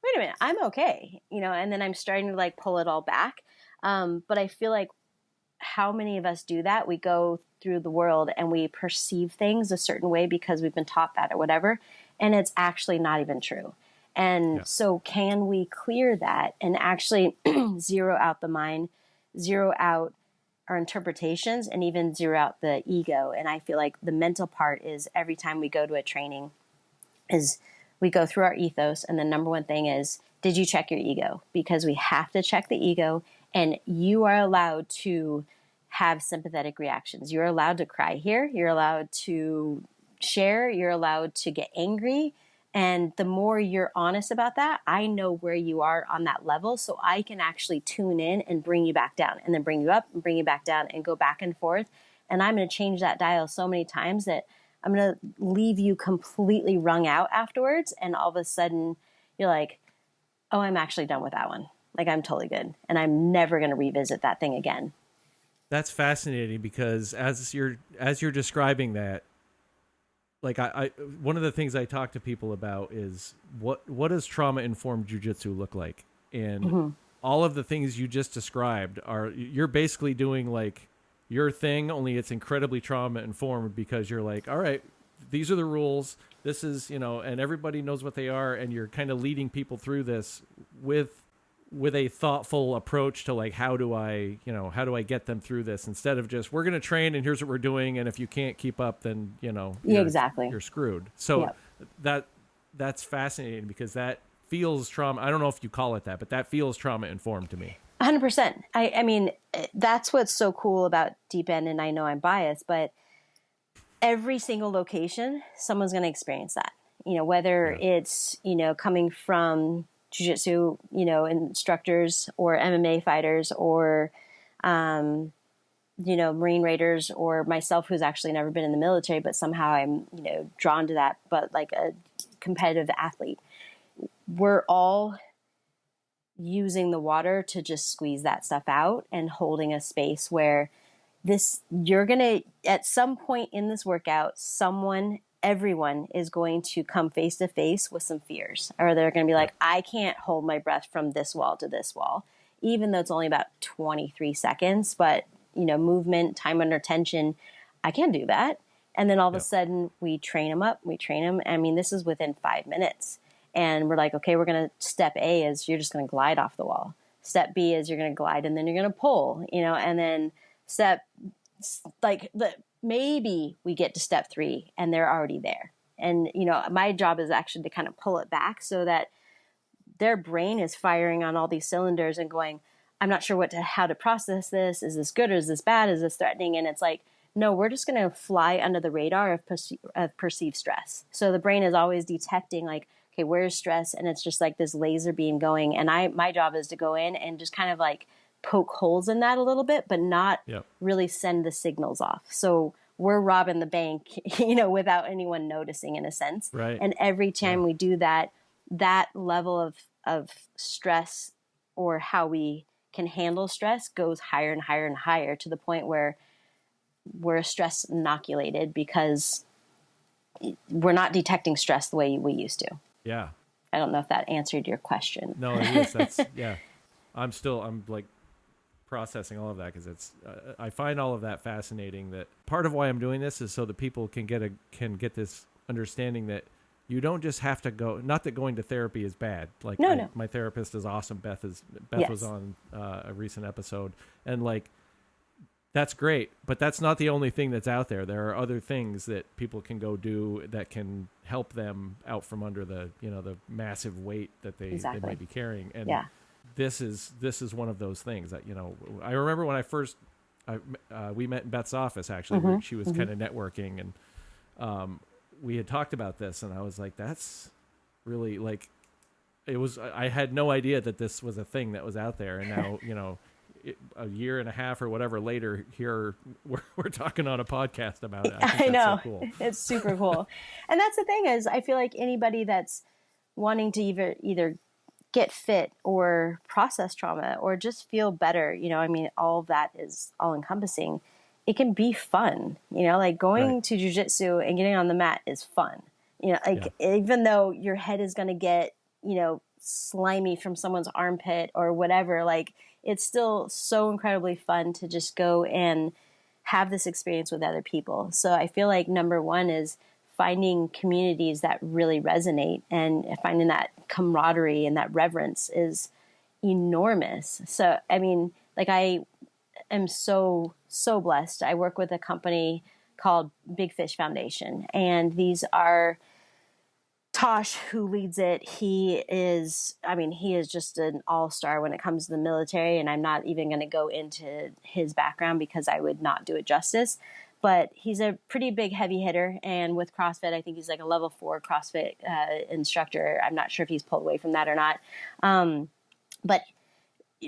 wait a minute, I'm okay. And then I'm starting to like pull it all back. But I feel like how many of us do that? We go through the world and we perceive things a certain way because we've been taught that or whatever. And it's actually not even true. And
Yeah.
so can we clear that and actually zero out the mind, zero out our interpretations, and even zero out the ego? And I feel like the mental part is every time we go to a training is we go through our ethos. And the number one thing is, did you check your ego? Because we have to check the ego, and you are allowed to have sympathetic reactions. You're allowed to cry here. You're allowed to share. You're allowed to get angry. And the more you're honest about that, I know where you are on that level. So I can actually tune in and bring you back down, and then bring you up and bring you back down, and go back and forth. And I'm going to change that dial so many times that I'm going to leave you completely wrung out afterwards. And all of a sudden you're like, oh, I'm actually done with that one. Like, I'm totally good. And I'm never going to revisit that thing again.
That's fascinating, because as you're describing that, like I one of the things I talk to people about is what does trauma informed jujitsu look like? And all of the things you just described you're basically doing like your thing, only it's incredibly trauma informed, because you're like, all right, these are the rules. This is, and everybody knows what they are. And you're kind of leading people through this with a thoughtful approach to like, how do I get them through this, instead of just, we're going to train and here's what we're doing. And if you can't keep up, then,
exactly.
you're screwed. So that's fascinating, because that feels trauma. I don't know if you call it that, but that feels trauma informed to me.
100%. I mean, that's what's so cool about Deep End. And I know I'm biased, but every single location, someone's going to experience that, whether it's, coming from jiu-jitsu, instructors, or MMA fighters, or, Marine Raiders, or myself, who's actually never been in the military, but somehow I'm, drawn to that, but like a competitive athlete. We're all using the water to just squeeze that stuff out, and holding a space where you're going to, at some point in this workout, everyone is going to come face to face with some fears, or they're going to be like, I can't hold my breath from this wall to this wall, even though it's only about 23 seconds, but movement, time under tension, I can do that. And then all of a sudden we train them up, I mean, this is within 5 minutes. And we're like, okay, we're going to, step A is you're just going to glide off the wall. Step B is you're going to glide, and then you're going to pull, and then maybe we get to step 3 and they're already there. And, my job is actually to kind of pull it back so that their brain is firing on all these cylinders and going, I'm not sure how to process this. Is this good or is this bad? Is this threatening? And it's like, no, we're just going to fly under the radar of perceived stress. So the brain is always detecting like, okay, where's stress? And it's just like this laser beam going. And my job is to go in and just kind of like poke holes in that a little bit, but not really send the signals off. So we're robbing the bank, without anyone noticing, in a sense.
Right.
And every time we do that, that level of stress, or how we can handle stress, goes higher and higher and higher, to the point where we're stress inoculated, because we're not detecting stress the way we used to.
Yeah.
I don't know if that answered your question.
No, it is. That's I'm like processing all of that, because it's I find all of that fascinating. That part of why I'm doing this is so that people can get this understanding that you don't just have to go. Not that going to therapy is bad. Like,
no.
My therapist is awesome. Beth was on a recent episode, and like, that's great, but that's not the only thing that's out there. There are other things that people can go do that can help them out from under the the massive weight that they might be carrying. And this is one of those things that I remember when we met in Beth's office, actually. Where she was kind of networking, and we had talked about this, and I was like, that's really like, I had no idea that this was a thing that was out there. And now a year and a half or whatever later, here we're talking on a podcast about it. I think
know.
That's so cool.
It's super cool. And that's the thing, is I feel like anybody that's wanting to either get fit or process trauma or just feel better, I mean, all of that is all encompassing, it can be fun, like
Right.
going to jujitsu and getting on the mat is fun.
Yeah.
Like even though your head is going to get, slimy from someone's armpit or whatever, like it's still so incredibly fun to just go and have this experience with other people. So I feel like number one is finding communities that really resonate, and finding that camaraderie and that reverence is enormous. So, I mean, like I am so blessed. I work with a company called Big Fish Foundation, and these are Tosh, who leads it. He is just an all-star when it comes to the military, and I'm not even going to go into his background because I would not do it justice. But he's a pretty big heavy hitter, and with CrossFit, I think he's like a level 4 CrossFit instructor. I'm not sure if he's pulled away from that or not. But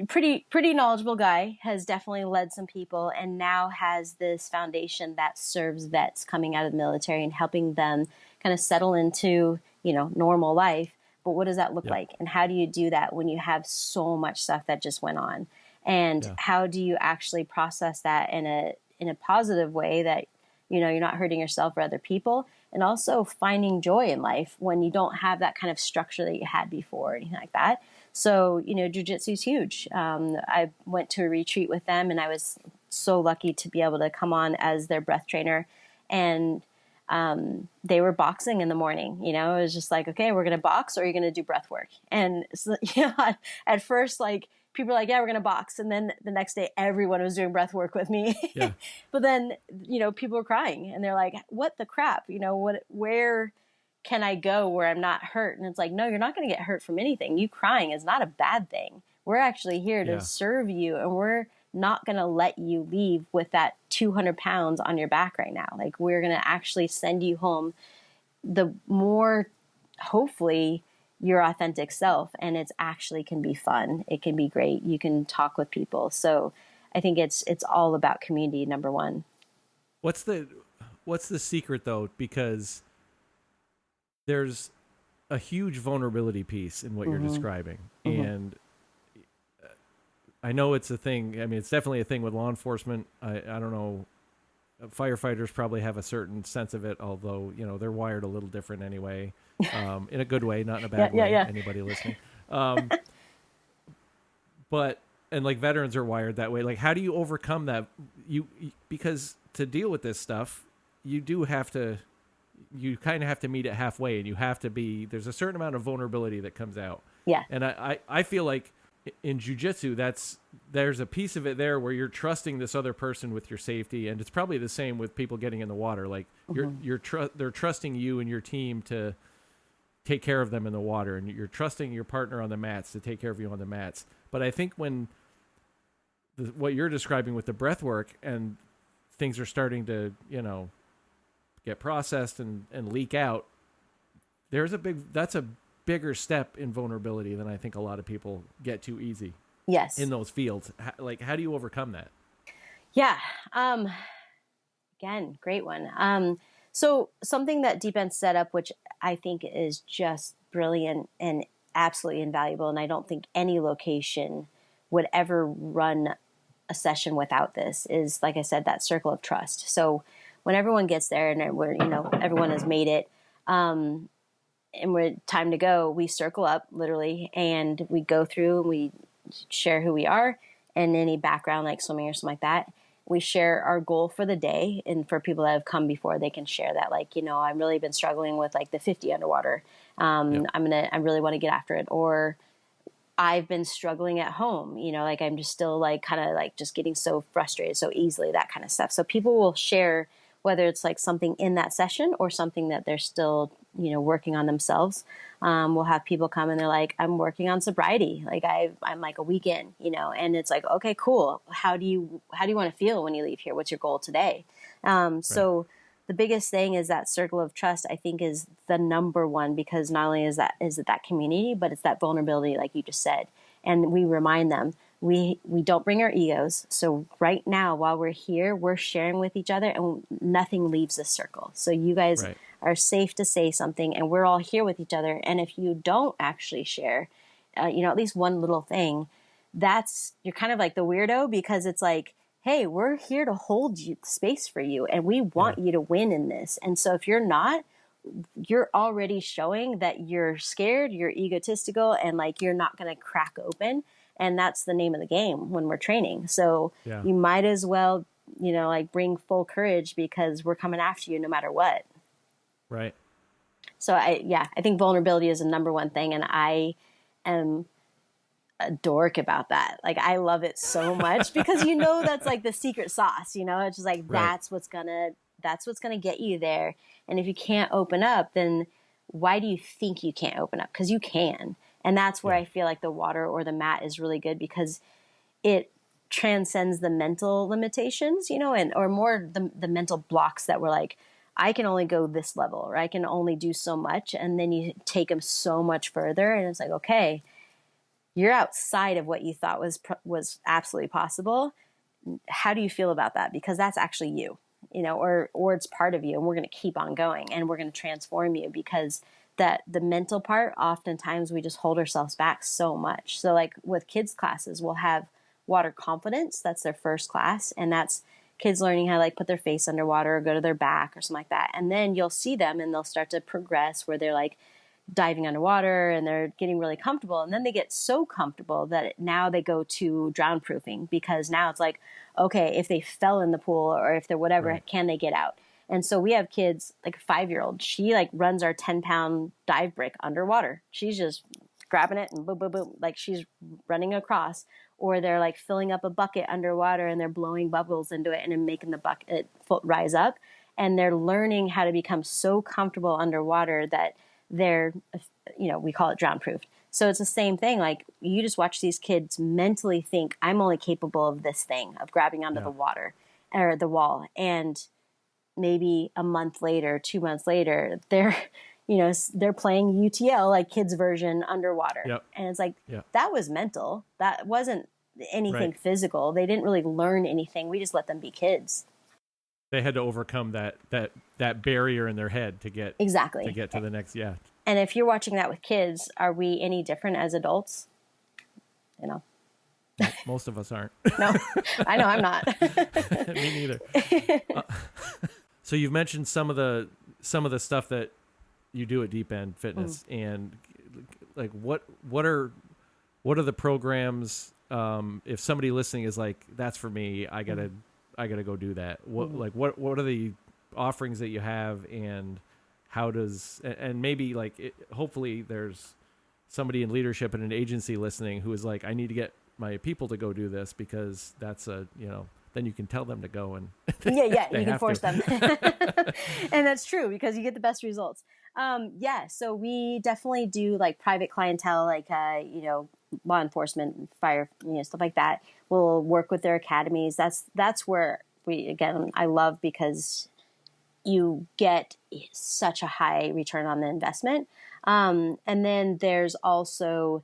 pretty knowledgeable guy, has definitely led some people, and now has this foundation that serves vets coming out of the military and helping them kind of settle into normal life. But what does that look
Yep.
like, and how do you do that when you have so much stuff that just went on, and
Yeah.
how do you actually process that in a positive way that you're not hurting yourself or other people, and also finding joy in life when you don't have that kind of structure that you had before or anything like that. So, jujitsu is huge. I went to a retreat with them, and I was so lucky to be able to come on as their breath trainer. And they were boxing in the morning. It was just like, okay, we're going to box, or you're going to do breath work. And so, at first, like, people were like, yeah, we're going to box. And then the next day, everyone was doing breath work with me.
Yeah.
But then, people were crying, and they're like, what the crap? Where can I go where I'm not hurt? And it's like, no, you're not going to get hurt from anything. You crying is not a bad thing. We're actually here to
Yeah.
serve you, and we're not going to let you leave with that 200 pounds on your back right now. Like, we're going to actually send you home the more, hopefully, your authentic self. And it's actually can be fun. It can be great. You can talk with people. So I think it's all about community, number one.
What's the secret though? Because there's a huge vulnerability piece in what you're describing.
Mm-hmm.
And I know it's a thing. I mean, it's definitely a thing with law enforcement. I don't know. Firefighters probably have a certain sense of it, although, they're wired a little different anyway, in a good way, not in a bad way.
Yeah.
Anybody listening. And like veterans are wired that way. Like, how do you overcome that? Because to deal with this stuff, you kind of have to meet it halfway, and there's a certain amount of vulnerability that comes out.
Yeah.
And I feel like in jiu-jitsu, there's a piece of it there where you're trusting this other person with your safety, and it's probably the same with people getting in the water. Like, they're trusting you and your team to take care of them in the water, and you're trusting your partner on the mats to take care of you on the mats. But I think when what you're describing with the breath work and things are starting to, get processed and leak out, that's a bigger step in vulnerability than I think a lot of people get too easy.
Yes.
In those fields. How do you overcome that?
Yeah. Again, great one. So something that Deep End set up, which I think is just brilliant and absolutely invaluable, and I don't think any location would ever run a session without this, is, like I said, that circle of trust. So when everyone gets there and everyone has made it, and we're time to go, we circle up literally, and we go through and we share who we are and any background like swimming or something like that. We share our goal for the day, and for people that have come before, they can share that, like, I've really been struggling with like the 50 underwater.
Yep.
I really want to get after it. Or I've been struggling at home, like I'm just still like kind of like just getting so frustrated so easily, that kind of stuff. So people will share, whether it's like something in that session or something that they're still, working on themselves. We'll have people come and they're like, I'm working on sobriety. Like I'm like a week in, and it's like, okay, cool. How do you want to feel when you leave here? What's your goal today? So the biggest thing is that circle of trust, I think, is the number one, because not only is it that community, but it's that vulnerability, like you just said. And we remind them, we don't bring our egos. So right now, while we're here, we're sharing with each other, and nothing leaves the circle. So you guys are safe to say something, and we're all here with each other. And if you don't actually share, at least one little thing, you're kind of like the weirdo, because it's like, hey, we're here to hold you space for you, and we
Yeah.
want you to win in this. And so if you're not, you're already showing that you're scared, you're egotistical, and like you're not going to crack open. And that's the name of the game when we're training. So
Yeah.
you might as well, like bring full courage, because we're coming after you no matter what.
Right.
So I think vulnerability is the number one thing. And I am a dork about that. Like, I love it so much because that's like the secret sauce, it's just like,
Right.
that's what's gonna get you there. And if you can't open up, then why do you think you can't open up? Because you can. And that's where
Yeah.
I feel like the water or the mat is really good, because it transcends the mental limitations, or more the mental blocks that were like, I can only go this level, or I can only do so much. And then you take them so much further, and it's like, okay, you're outside of what you thought was absolutely possible. How do you feel about that? Because that's actually you, or it's part of you, and we're going to keep on going, and we're going to transform you, because that the mental part, oftentimes we just hold ourselves back so much. So like with kids classes, we'll have water confidence. That's their first class. And that's kids learning how to like put their face underwater or go to their back or something like that. And then you'll see them and they'll start to progress where they're like diving underwater and they're getting really comfortable. And then they get so comfortable that now they go to drown proofing, because now it's like, okay, if they fell in the pool or if they're whatever,
Right.
can they get out? And so we have kids, like a 5-year-old, she like runs our 10-pound dive brick underwater. She's just grabbing it and boom, boom, boom, like she's running across. Or they're like filling up a bucket underwater and they're blowing bubbles into it and then making the bucket rise up. And they're learning how to become so comfortable underwater that they're, we call it drown proofed. So it's the same thing. Like, you just watch these kids mentally think, I'm only capable of this thing, of grabbing onto
Yeah.
the water or the wall. And maybe a month later, 2 months later, they're playing UTL, like kids version underwater.
Yep.
And it's like,
Yep.
that was mental. That wasn't anything
Right.
physical. They didn't really learn anything. We just let them be kids.
They had to overcome that barrier in their head to get
Exactly.
to the next. Yeah.
And if you're watching that with kids, are we any different as adults?
Most of us aren't.
No, I know I'm not.
Me neither. So you've mentioned some of the stuff that you do at Deep End Fitness, and like what are the programs? If somebody listening is like, that's for me, I gotta go do that. What are the offerings that you have, and how does, and maybe like hopefully there's somebody in leadership in an agency listening who is like, I need to get my people to go do this, because that's then you can tell them to go, and
yeah, you can force
to.
them. And that's true, because you get the best results. So we definitely do like private clientele, like law enforcement, fire, stuff like that. We'll work with their academies. That's where I love, because you get such a high return on the investment. And then there's also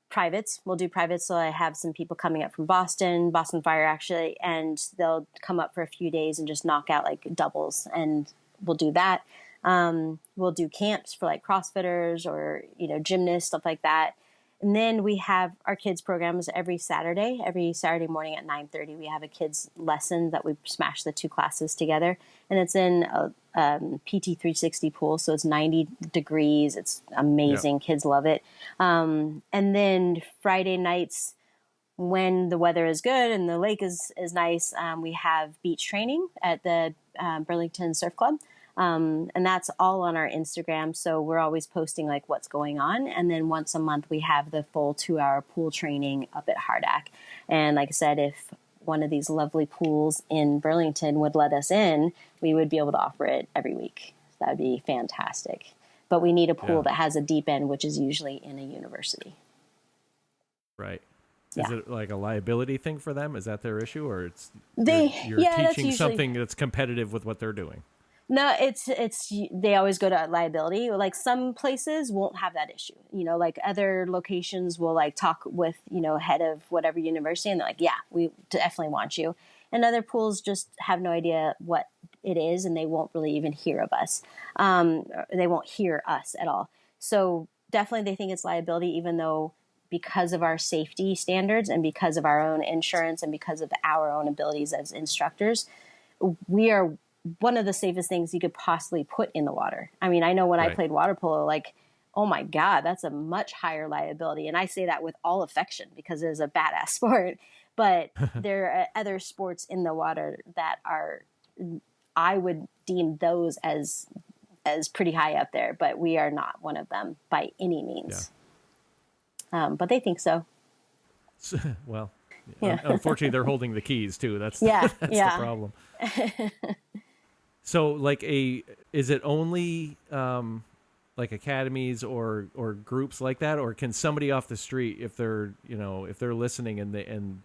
privates. We'll do privates. So I have some people coming up from Boston Fire actually, and they'll come up for a few days and just knock out like doubles, and we'll do that. We'll do camps for like CrossFitters or, gymnasts, stuff like that. And then we have our kids programs every Saturday morning at 9:30. We have a kids lesson that we smash the two classes together, and it's in a PT 360 pool. So it's 90 degrees. It's amazing. Yep. Kids love it. And then Friday nights, when the weather is good and the lake is nice, we have beach training at the Burlington Surf Club. And that's all on our Instagram. So we're always posting like what's going on. And then once a month, we have the full 2-hour pool training up at Hardack. And like I said, if one of these lovely pools in Burlington would let us in, we would be able to offer it every week. So that'd be fantastic. But we need a pool that has a deep end, which is usually in a university.
Right. Is it like a liability thing for them? Is that their issue? Or you're teaching something that's competitive with what they're doing?
No, it's they always go to liability. Like some places won't have that issue. Like other locations will like talk with, head of whatever university, and they're like, yeah, we definitely want you. And other pools just have no idea what it is, and they won't really even hear of us. They won't hear us at all. So definitely they think it's liability, even though because of our safety standards and because of our own insurance and because of our own abilities as instructors, we are one of the safest things you could possibly put in the water. I mean, I know when I played water polo, like, oh my God, that's a much higher liability. And I say that with all affection because it is a badass sport. But there are other sports in the water that are, I would deem those as pretty high up there, but we are not one of them by any means. But they think so.
Well, unfortunately, they're holding the keys too. That's the problem. So, like, is it only like academies or groups like that, or can somebody off the street, if they're listening and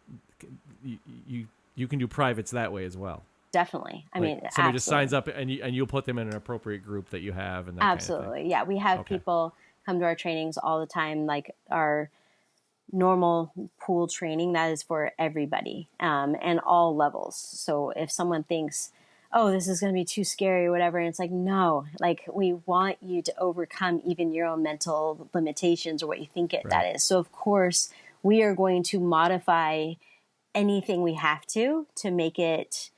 you can do privates that way as well?
Definitely. I mean,
somebody just signs up and you'll put them in an appropriate group that you have, and that
absolutely.
Kind of thing.
Yeah, we have people come to our trainings all the time, like our normal pool training that is for everybody, and all levels. So if someone thinks, oh, this is going to be too scary or whatever, and it's like, no, like, we want you to overcome even your own mental limitations or what you think that is. So of course we are going to modify anything we have to make it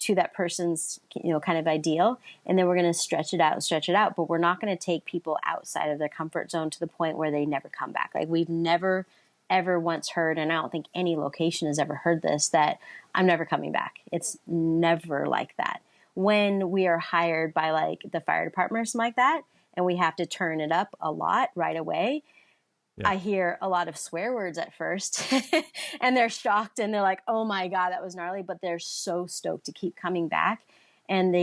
to that person's, kind of ideal. And then we're going to stretch it out, but we're not going to take people outside of their comfort zone to the point where they never come back. Like, we've never ever once heard, and I don't think any location has ever heard this, that I'm never coming back. It's never like that. When we are hired by like the fire department or something like that, and we have to turn it up a lot right away, I hear a lot of swear words at first and they're shocked and they're like, oh my God, that was gnarly. But they're so stoked to keep coming back, and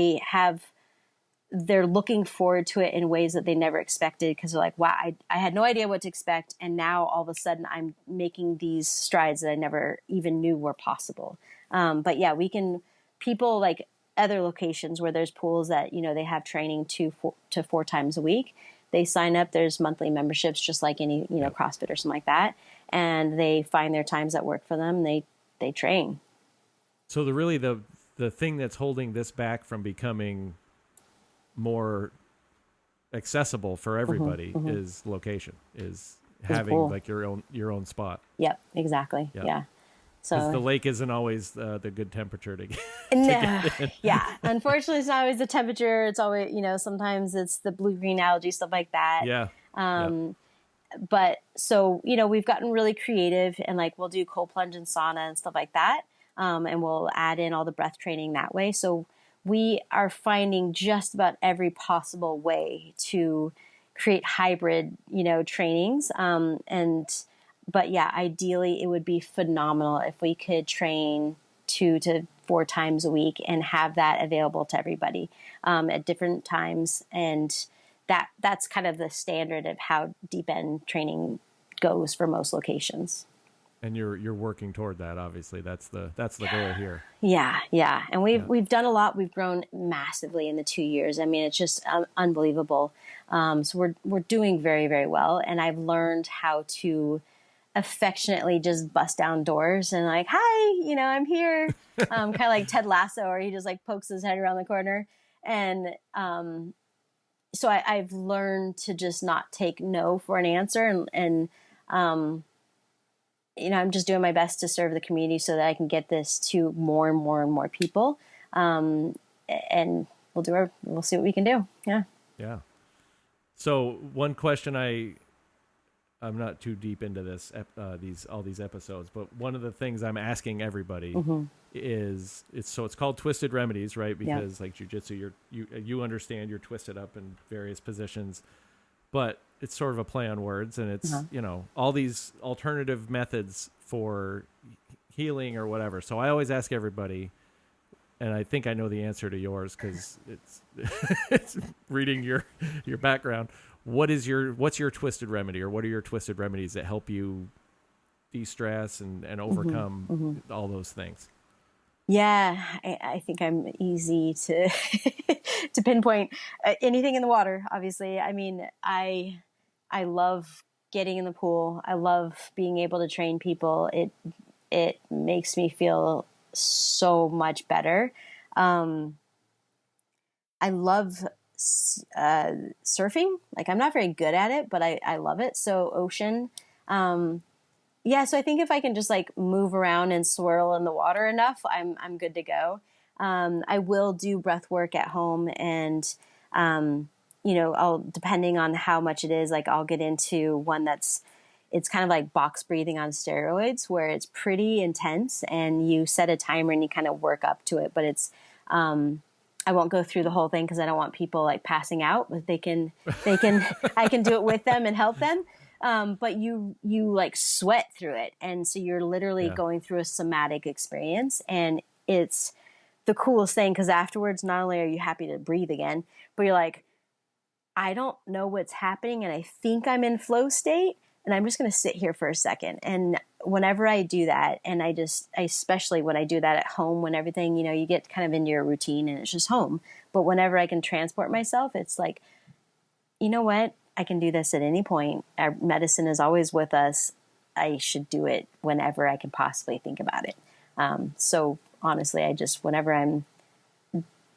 they're looking forward to it in ways that they never expected, because they're like, wow, I had no idea what to expect. And now all of a sudden I'm making these strides that I never even knew were possible. But yeah, people like other locations where there's pools that, they have training 2 to 4 times a week. They sign up, there's monthly memberships, just like any, CrossFit or something like that. And they find their times that work for them. They train. So
the thing that's holding this back from becoming more accessible for everybody is location, is having like your own spot.
Yep, exactly. Yep. Yeah. So
the lake isn't always the good temperature to get.
Yeah. Unfortunately, it's not always the temperature. It's always, sometimes it's the blue-green algae, stuff like that.
Yeah.
But so, we've gotten really creative, and like, we'll do cold plunge and sauna and stuff like that. And we'll add in all the breath training that way. So we are finding just about every possible way to create hybrid, trainings. But yeah, ideally it would be phenomenal if we could train 2 to 4 times a week and have that available to everybody at different times. And that's kind of the standard of how deep end training goes for most locations.
And you're working toward that. Obviously, that's the goal here.
Yeah. And we've done a lot. We've grown massively in the 2 years. I mean, it's just unbelievable. So we're doing very, very well. And I've learned how to affectionately just bust down doors and like, hi, I'm here. Kind of like Ted Lasso, where he just like pokes his head around the corner. And so I've learned to just not take no for an answer, and I'm just doing my best to serve the community so that I can get this to more and more and more people. And we'll see what we can do. Yeah.
Yeah. So one question, I'm not too deep into this, all these episodes, but one of the things I'm asking everybody is, it's called Twisted Remedies, right? Because like jiu-jitsu, you understand you're twisted up in various positions, but it's sort of a play on words, and it's, all these alternative methods for healing or whatever. So I always ask everybody, and I think I know the answer to yours because it's reading your background. What's your twisted remedy, or what are your twisted remedies that help you de-stress and overcome all those things?
Yeah, I think I'm easy to to pinpoint. Anything in the water, obviously. I mean, I love getting in the pool. I love being able to train people. It makes me feel so much better. I love surfing. Like, I'm not very good at it, but I love it. So ocean. Yeah, so I think if I can just like move around and swirl in the water enough, I'm good to go. I will do breath work at home, and um, I'll, depending on how much it is, like I'll get into one that's, it's kind of like box breathing on steroids, where it's pretty intense, and you set a timer and you kind of work up to it. But it's I won't go through the whole thing because I don't want people like passing out, but they can I can do it with them and help them. But you like sweat through it, and so you're literally
Yeah.
going through a somatic experience, and it's the coolest thing because afterwards, not only are you happy to breathe again, but you're like, I don't know what's happening, and I think I'm in flow state, and I'm just going to sit here for a second. And whenever I do that, and especially when I do that at home, when everything, you get kind of into your routine and it's just home. But whenever I can transport myself, it's like, you know what? I can do this at any point. Our medicine is always with us. I should do it whenever I can possibly think about it. So honestly, whenever I'm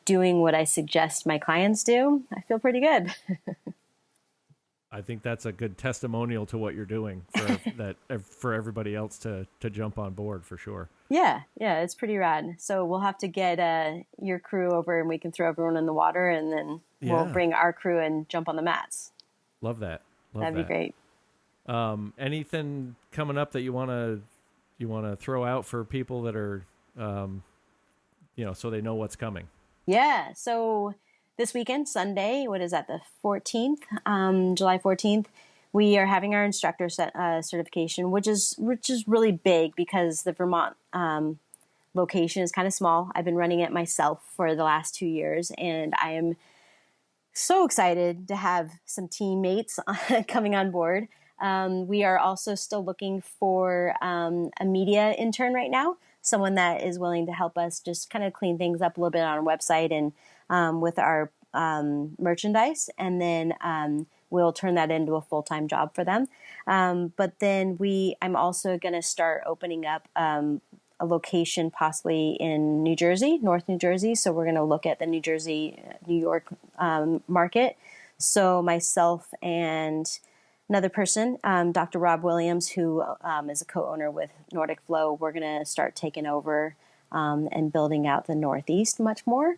doing what I suggest my clients do, I feel pretty good.
I think that's a good testimonial to what you're doing for that for everybody else to jump on board for sure.
Yeah, it's pretty rad. So we'll have to get your crew over, and we can throw everyone in the water, and then we'll
Yeah.
bring our crew and jump on the mats.
Love that.
That'd be great.
Anything coming up that you wanna throw out for people that are so they know what's coming?
Yeah. So this weekend, Sunday, what is that, the 14th, July 14th, we are having our instructor certification, which is really big because the Vermont location is kind of small. I've been running it myself for the last 2 years, and I am so excited to have some teammates coming on board. We are also still looking for a media intern right now, someone that is willing to help us just kind of clean things up a little bit on our website and with our merchandise. And then we'll turn that into a full-time job for them. But then I'm also going to start opening up a location possibly in New Jersey, North New Jersey. So we're going to look at the New York market. So myself and another person, Dr. Rob Williams, who is a co-owner with Nordic Flow, we're going to start taking over and building out the Northeast much more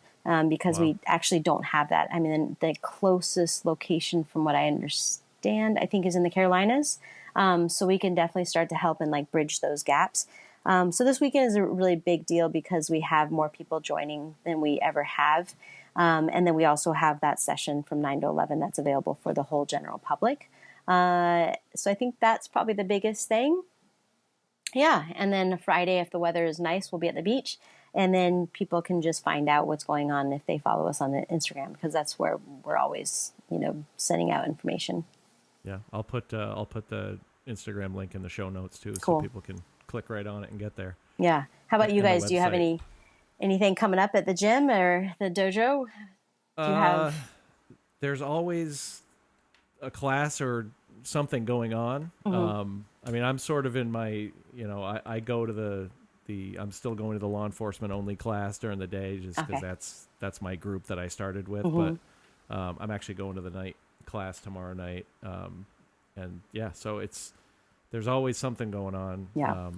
because we actually don't have that. I mean, the closest location from what I understand, I think is in the Carolinas. So we can definitely start to help and like bridge those gaps. So this weekend is a really big deal because we have more people joining than we ever have. And then we also have that session from 9 to 11 that's available for the whole general public. So I think that's probably the biggest thing. Yeah. And then Friday, if the weather is nice, we'll be at the beach. And then people can just find out what's going on if they follow us on the Instagram, because that's where we're always, sending out information.
Yeah, I'll put the Instagram link in the show notes too,
Cool.
so people can click right on it and get there.
Yeah. How about you
And the
guys? Do you have
website.
anything coming up at the gym or the dojo? Do you have?
There's always a class or something going on. I mean, I'm sort of in my, I go to the I'm still going to the law enforcement only class during the day just because that's my group that I started with. But I'm actually going to the night class tomorrow night. And yeah, so there's always something going on.
Yeah.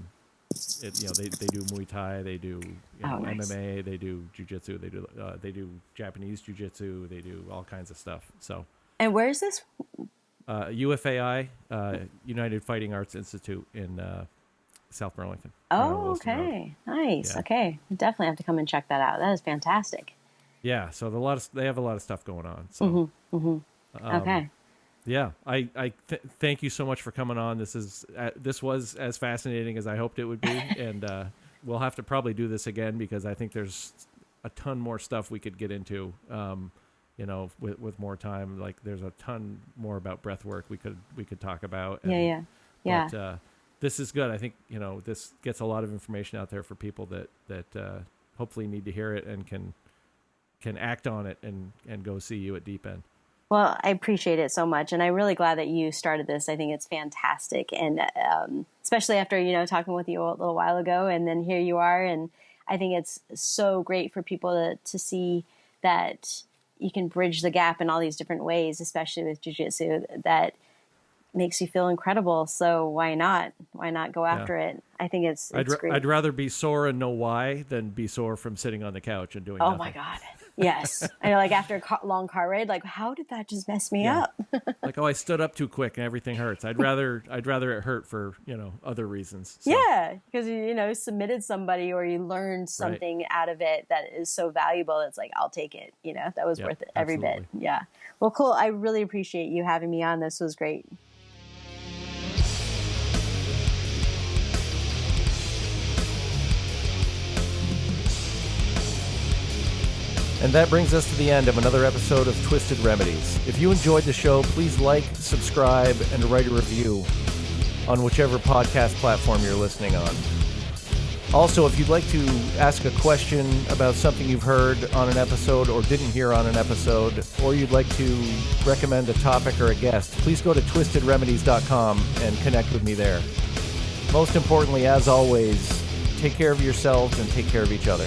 They do Muay Thai, they do
Nice.
MMA, they do Jiu-Jitsu, they do Japanese Jiu-Jitsu, they do all kinds of stuff. So
And where is this?
UFAI, United Fighting Arts Institute in South Burlington.
Oh,
Wilson Road.
okay. Nice.
Yeah.
Okay. Definitely have to come and check that out. That is fantastic.
Yeah, so they have a lot of stuff going on. So
Okay.
yeah, I thank you so much for coming on. This was as fascinating as I hoped it would be, and we'll have to probably do this again because I think there's a ton more stuff we could get into. With more time, like there's a ton more about breath work we could talk about. And,
Yeah.
But this is good. I think this gets a lot of information out there for people that hopefully need to hear it and can act on it and go see you at Deep End.
Well, I appreciate it so much, and I'm really glad that you started this. I think it's fantastic, and especially after talking with you a little while ago, and then here you are, and I think it's so great for people to see that you can bridge the gap in all these different ways, especially with jiu-jitsu, that makes you feel incredible. So why not? Why not go
Yeah.
after it? I think it's great.
I'd rather be sore and know why than be sore from sitting on the couch and doing
Oh
nothing.
my God. Yes. I know, like after a long car ride, like how did that just mess me up?
Like, oh, I stood up too quick and everything hurts. I'd rather it hurt for, other reasons. So,
Yeah, because you submitted somebody or you learned something out of it that is so valuable. It's like, I'll take it. That was worth it every bit. Yeah. Well, cool. I really appreciate you having me on. This was great.
And that brings us to the end of another episode of Twisted Remedies. If you enjoyed the show, please like, subscribe, and write a review on whichever podcast platform you're listening on. Also, if you'd like to ask a question about something you've heard on an episode or didn't hear on an episode, or you'd like to recommend a topic or a guest, please go to twistedremedies.com and connect with me there. Most importantly, as always, take care of yourselves and take care of each other.